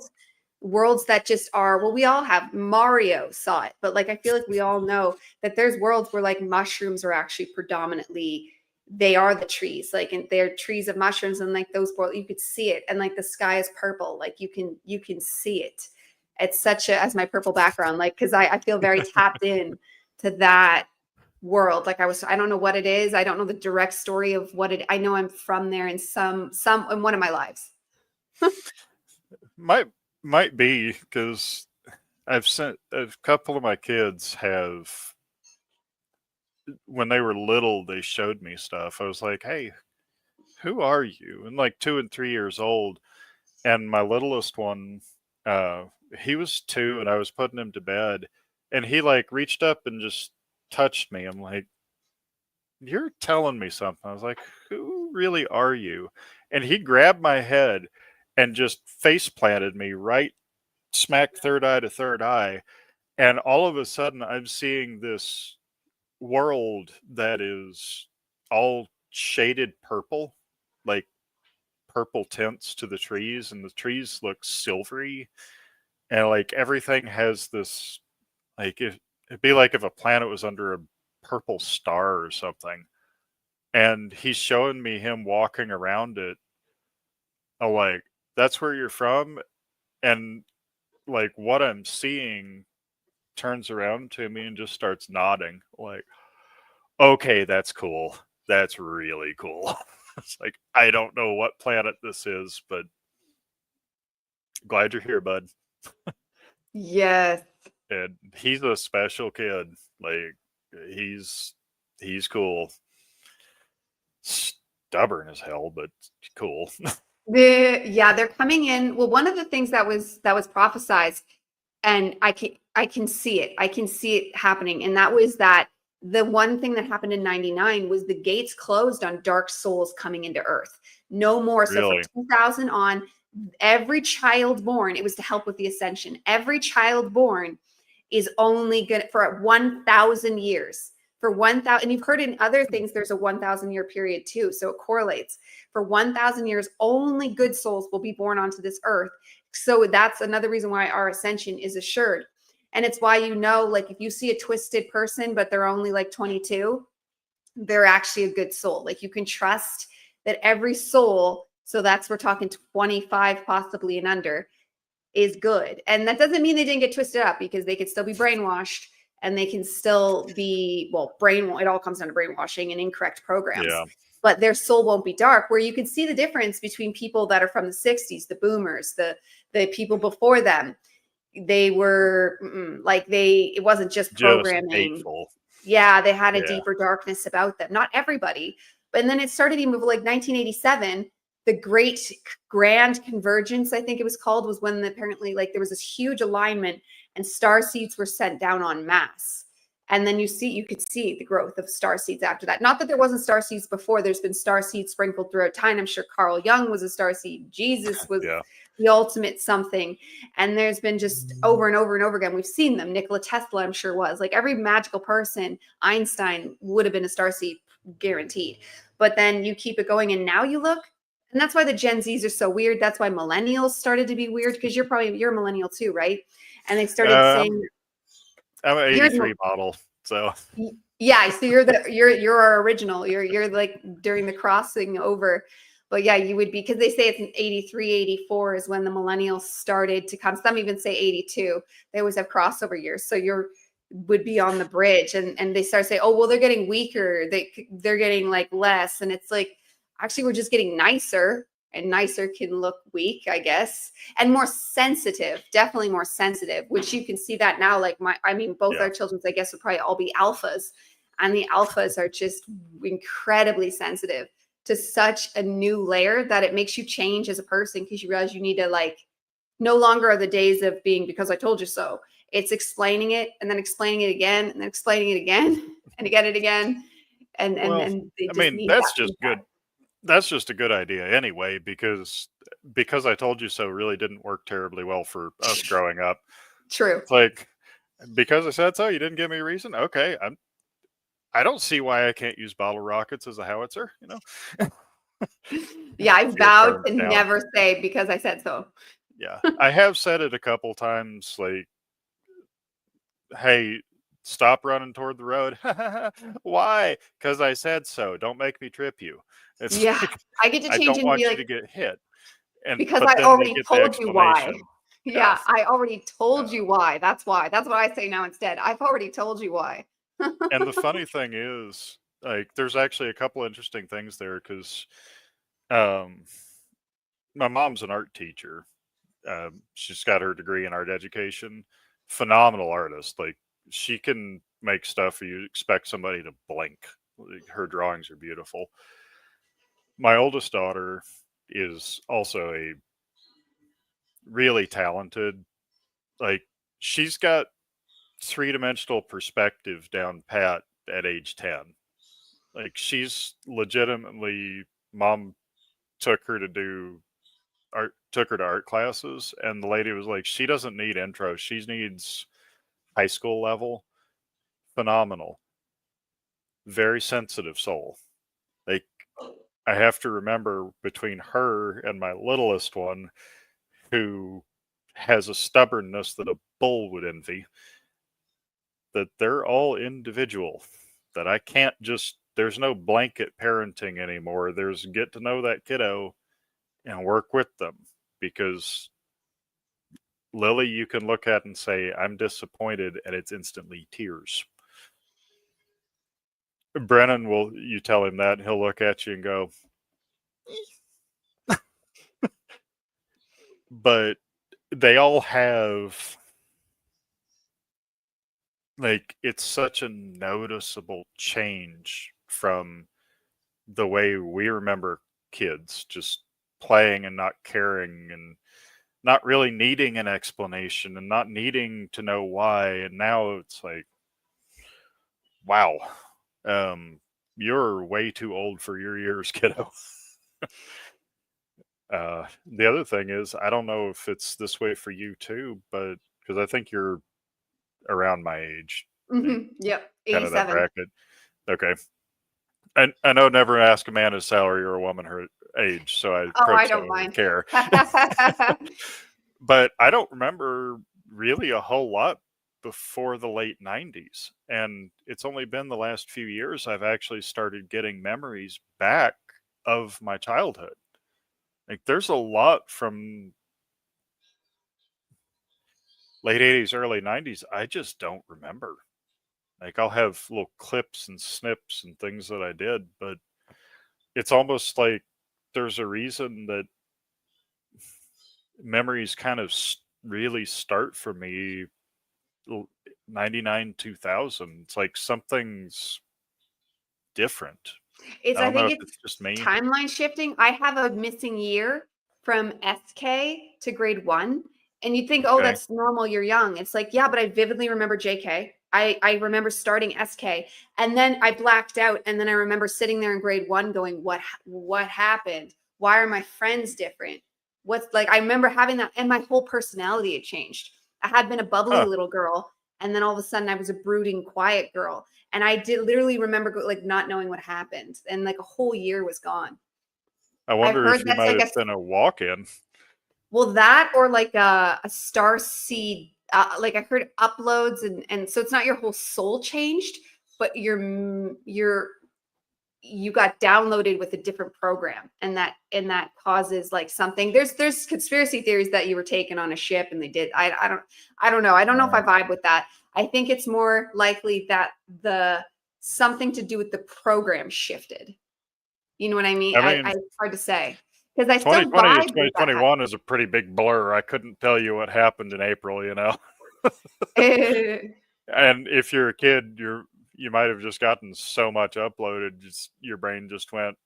worlds that just are, well, we all have. Mario saw it, but like I feel like we all know that there's worlds where like mushrooms are actually predominantly, they are the trees, like, and they're trees of mushrooms, and like those world, you could see it, and like the sky is purple, like you can see it. It's such a, as my purple background, like, because I feel very tapped in to that world. Like I don't know what it is. I don't know the direct story of what it, I know I'm from there in some in one of my lives. Might be because I've sent a couple of my kids have, when they were little, they showed me stuff. I was like, "Hey, who are you?" And like 2 and 3 years old, and my littlest one, uh, he was 2, and I was putting him to bed, and he like reached up and just touched me. I'm like, "You're telling me something." I was like, "Who really are you?" And he grabbed my head and just face planted me right smack third eye to third eye. And all of a sudden, I'm seeing this world that is all shaded purple, like purple tints to the trees, and the trees look silvery. And like everything has this, like, it'd be like if a planet was under a purple star or something. And he's showing me him walking around it. I'm like, that's where you're from? And like what I'm seeing turns around to me and just starts nodding, like, okay, that's cool. That's really cool. It's like, I don't know what planet this is, but glad you're here, bud. Yes. And he's a special kid. Like, he's cool. Stubborn as hell, but cool. Yeah, they're coming in. Well, one of the things that was prophesized, and I can see it. I can see it happening. And that was that the one thing that happened in 99 was the gates closed on dark souls coming into earth. No more. So from Really? 2000 on, every child born, it was to help with the ascension. Every child born is only good for 1,000 years. For 1,000, and you've heard in other things, there's a 1,000-year period too. So it correlates. For 1,000 years, only good souls will be born onto this earth. So that's another reason why our ascension is assured. And it's why, like, if you see a twisted person, but they're only like 22, they're actually a good soul. Like you can trust that every soul, so we're talking 25 possibly and under, is good. And that doesn't mean they didn't get twisted up, because they could still be brainwashed, and they can still be, it all comes down to brainwashing and incorrect programs. Yeah. But their soul won't be dark, where you can see the difference between people that are from the 60s, the boomers, the people before them. They were it wasn't just programming. Hateful. Yeah, they had a deeper darkness about them. Not everybody. But then it started even with like 1987, the Great Grand Convergence, I think it was called, was when apparently like there was this huge alignment and star seeds were sent down en masse. And then you could see the growth of star seeds after that. Not that there wasn't star seeds before. There's been star seeds sprinkled throughout time. I'm sure Carl Jung was a star seed. Jesus was the ultimate something. And there's been just over and over and over again. We've seen them. Nikola Tesla, I'm sure, was. Like every magical person, Einstein would have been a star seed, guaranteed. But then you keep it going, and now you look. And that's why the Gen Zs are so weird. That's why millennials started to be weird, because you're a millennial too, right? And they started saying, I'm an 83 model, so yeah. So you're our original. You're like during the crossing over. But yeah, you would be, because they say it's in 83, 84 is when the millennials started to come. Some even say 82. They always have crossover years. So would be on the bridge, and they start saying, oh, well, they're getting weaker. They're getting like less. And it's like, actually, we're just getting nicer, and nicer can look weak, I guess, and more sensitive, definitely more sensitive, which you can see that now. Like both our children's, I guess, would probably all be alphas, and the alphas are just incredibly sensitive to such a new layer that it makes you change as a person, because you realize you need to, like, no longer are the days of being because I told you so. It's explaining it, and then explaining it again, and then explaining it again and again and again. And that's just good. That's just a good idea anyway, because I told you so really didn't work terribly well for us growing up. True. It's like, because I said so, you didn't give me a reason. Okay, I don't see why I can't use bottle rockets as a howitzer. Yeah, I vowed to never say because I said so. Yeah, I have said it a couple times, like, hey, stop running toward the road. Why? Because I said so. Don't make me trip you. It's like, I get to change. I don't want you to get hit. Because I already told you why. Yeah, I already told you why. That's why. That's what I say now instead. I've already told you why. And the funny thing is, like, there's actually a couple interesting things there, because my mom's an art teacher. She's got her degree in art education. Phenomenal artist. Like, she can make stuff you expect somebody to blink. Like, her drawings are beautiful. My oldest daughter is also a really talented, like, she's got three-dimensional perspective down pat at age 10. Like, she's legitimately, mom took her to art classes, and the lady was like, she doesn't need intro, she needs high school level. Phenomenal. Very sensitive soul. Like, I have to remember, between her and my littlest one, who has a stubbornness that a bull would envy, that they're all individual, that I can't just, there's no blanket parenting anymore. There's get to know that kiddo and work with them, because Lily, you can look at and say, I'm disappointed, and it's instantly tears. Brennan, you tell him that, and he'll look at you and go, but they all have, like, it's such a noticeable change from the way we remember kids just playing and not caring and not really needing an explanation and not needing to know why. And now it's like, wow, you're way too old for your years, kiddo. The other thing is, I don't know if it's this way for you too, but because I think you're around my age. Mm-hmm. Yep. 87. Kind of that bracket. Okay. I know never ask a man his salary or a woman her age, so I don't mind. Care. But I don't remember really a whole lot before the late 90s. And it's only been the last few years I've actually started getting memories back of my childhood. Like there's a lot from late 80s, early 90s I just don't remember. Like I'll have little clips and snips and things that I did, but it's almost like there's a reason that memories kind of really start for me 99, 2000. It's like something's different. I I don't know think if it's it's just me. timeline shifting. I have a missing year from SK to grade 1. And you'd think, oh, Okay. that's normal. You're young. It's like, yeah, but I vividly remember JK. I remember starting SK, and then I blacked out. And then I remember sitting there in grade 1 going, what happened? Why are my friends different? What's like, I remember having that, and my whole personality had changed. I had been a bubbly Huh. little girl. And then all of a sudden I was a brooding, quiet girl. And I did literally remember like not knowing what happened. And like a whole year was gone. I I've wonder heard if you that's might like have been a walk-in. well, that or like a star seed. Like I heard uploads, and so it's not your whole soul changed, but you got downloaded with a different program, and that causes like something. There's conspiracy theories that you were taken on a ship and they did. I don't know. I don't know if I vibe with that. I think it's more likely that the something to do with the program shifted. You know what I mean? I mean, It's hard to say because I still 2020 to vibe with that. 2021 is a pretty big blur. I couldn't tell you what happened in April, you know. And if you're a kid, you might have just gotten so much uploaded, just your brain just went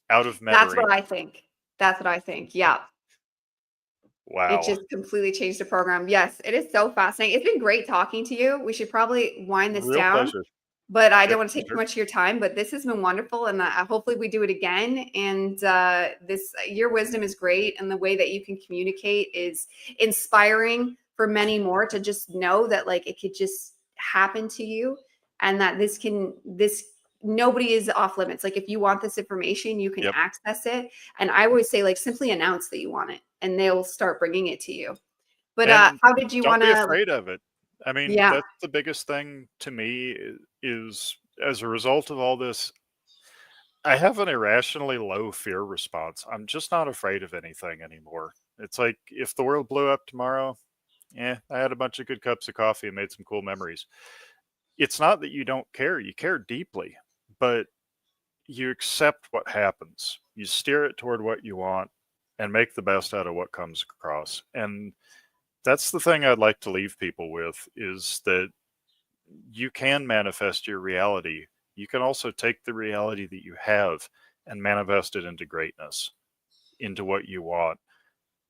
out of That's memory. what I think. That's what I think. Yeah. It Wow. just completely changed the program. Yes, it is so fascinating. It's been great talking to you. We should probably wind this Real down, pleasure. but I don't Yep, want to take too pleasure. much of your time. But this has been wonderful, and hopefully we do it again. And this your wisdom is great, and the way that you can communicate is inspiring for many more to just know that like it could just happen to you, and that this nobody is off limits. Like if you want this information, you can Yep. access it. And I always say like simply announce that you want it, and they'll start bringing it to you. But And how did you don't want be to? afraid of it. I mean, Yeah, that's the biggest thing to me is as a result of all this, I have an irrationally low fear response. I'm just not afraid of anything anymore. It's like if the world blew up tomorrow, I had a bunch of good cups of coffee and made some cool memories. It's not that you don't care, you care deeply, but you accept what happens. You steer it toward what you want and make the best out of what comes across. And that's the thing I'd like to leave people with is that you can manifest your reality. You can also take the reality that you have and manifest it into greatness, into what you want.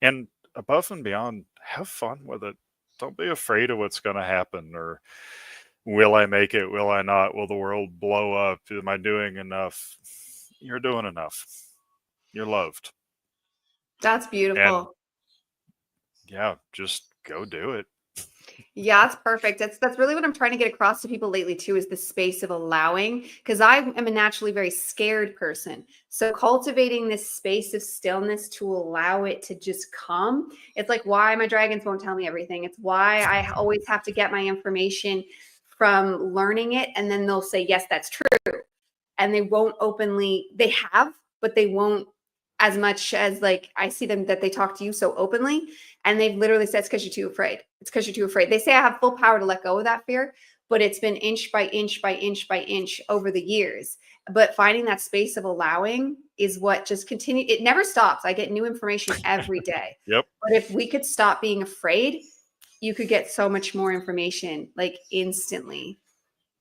And above and beyond, have fun with it. Don't be afraid of what's going to happen or will I make it? Will I not? Will the world blow up? Am I doing enough? You're doing enough. You're loved. that's And beautiful. yeah, just go do it. Yeah, that's perfect. That's really what I'm trying to get across to people lately too, is the space of allowing, because I am a naturally very scared person. So cultivating this space of stillness to allow it to just come. It's like why my dragons won't tell me everything. It's why I always have to get my information from learning it, and then they'll say, yes, that's true. And they won't openly, they have, but they won't as much as like I see them that they talk to you so openly. And they've literally said it's because you're too afraid. It's because you're too afraid. They say I have full power to let go of that fear, but it's been inch by inch by inch by inch over the years. But finding that space of allowing is what just continue. It never stops. I get new information every day. Yep. But if we could stop being afraid, you could get so much more information like instantly.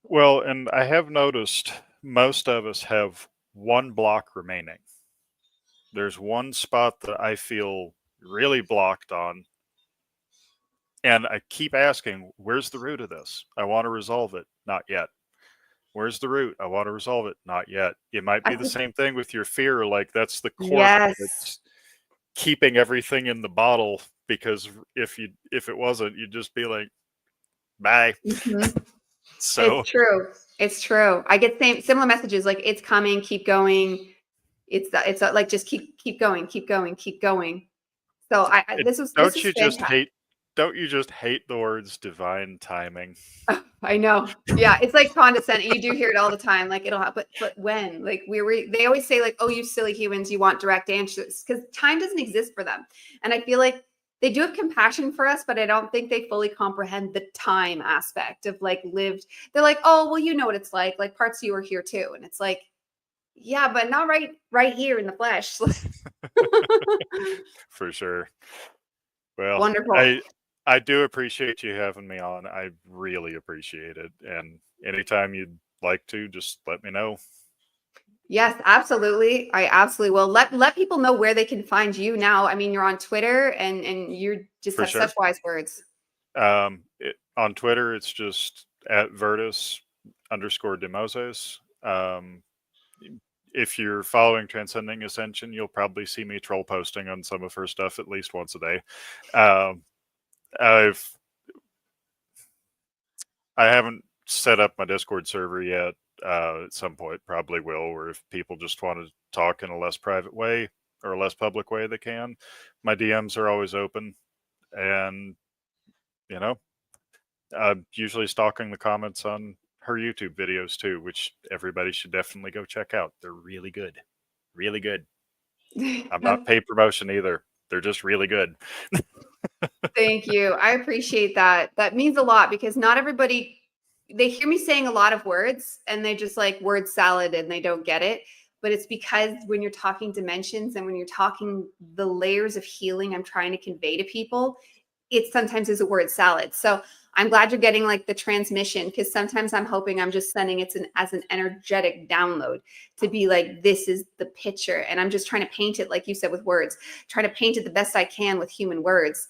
Well, and I have noticed most of us have one block remaining. There's one spot that I feel really blocked on. And I keep asking, where's the root of this? I want to resolve it. Not yet. Where's the root? I want to resolve it. Not yet. It might be I the think, same thing with your fear. Like that's the cork yes. that's keeping everything in the bottle. Because if it wasn't, you'd just be like, bye. Mhm. So It's true. It's true. I get similar messages like it's coming, keep going. It's like just keep going, keep going, keep going. So it, this don't was you just fantastic. hate don't you just hate the words divine timing? I know. Yeah, it's like condescending. You do hear it all the time. Like it'll happen, but when? Like they always say like, "Oh, you silly humans, you want direct answers," because time doesn't exist for them. And I feel like they do have compassion for us, but I don't think they fully comprehend the time aspect of like lived. They're like, "Oh, well, you know what it's like. Like parts of you are here too," and it's like, yeah, but not right here in the flesh. For sure. Well, Wonderful. I do appreciate you having me on. I really appreciate it. And anytime you'd like to, just let me know. Yes, absolutely. I absolutely will. Let people know where they can find you now. I mean, you're on Twitter and you just For have such sure. wise words. On Twitter, it's just at Verdis _deMosays. If you're following Transcending Ascension, you'll probably see me troll posting on some of her stuff at least once a day. I haven't set up my Discord server yet. At some point, probably will, or if people just want to talk in a less private way or a less public way, they can. My DMs are always open, and you know, I'm usually stalking the comments on her YouTube videos too, which everybody should definitely go check out. They're really good. Really good. I'm not paid promotion either. They're just really good. Thank you. I appreciate that. That means a lot because not everybody, they hear me saying a lot of words and they just like word salad and they don't get it. But it's because when you're talking dimensions and when you're talking the layers of healing I'm trying to convey to people, it sometimes is a word salad. So I'm glad you're getting like the transmission because sometimes I'm hoping I'm just sending it as an energetic download to be like, this is the picture. And I'm just trying to paint it, like you said, with words, trying to paint it the best I can with human words.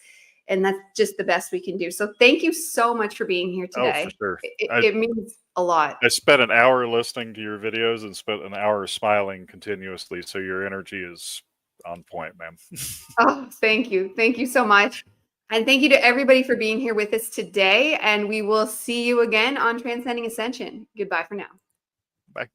And that's just the best we can do. So thank you so much for being here Oh, for today. sure. It means a lot. I spent an hour listening to your videos and spent an hour smiling continuously. So your energy is on point, ma'am. Oh, thank you. Thank you so much. And thank you to everybody for being here with us today. And we will see you again on Transcending Ascension. Goodbye for now. Bye.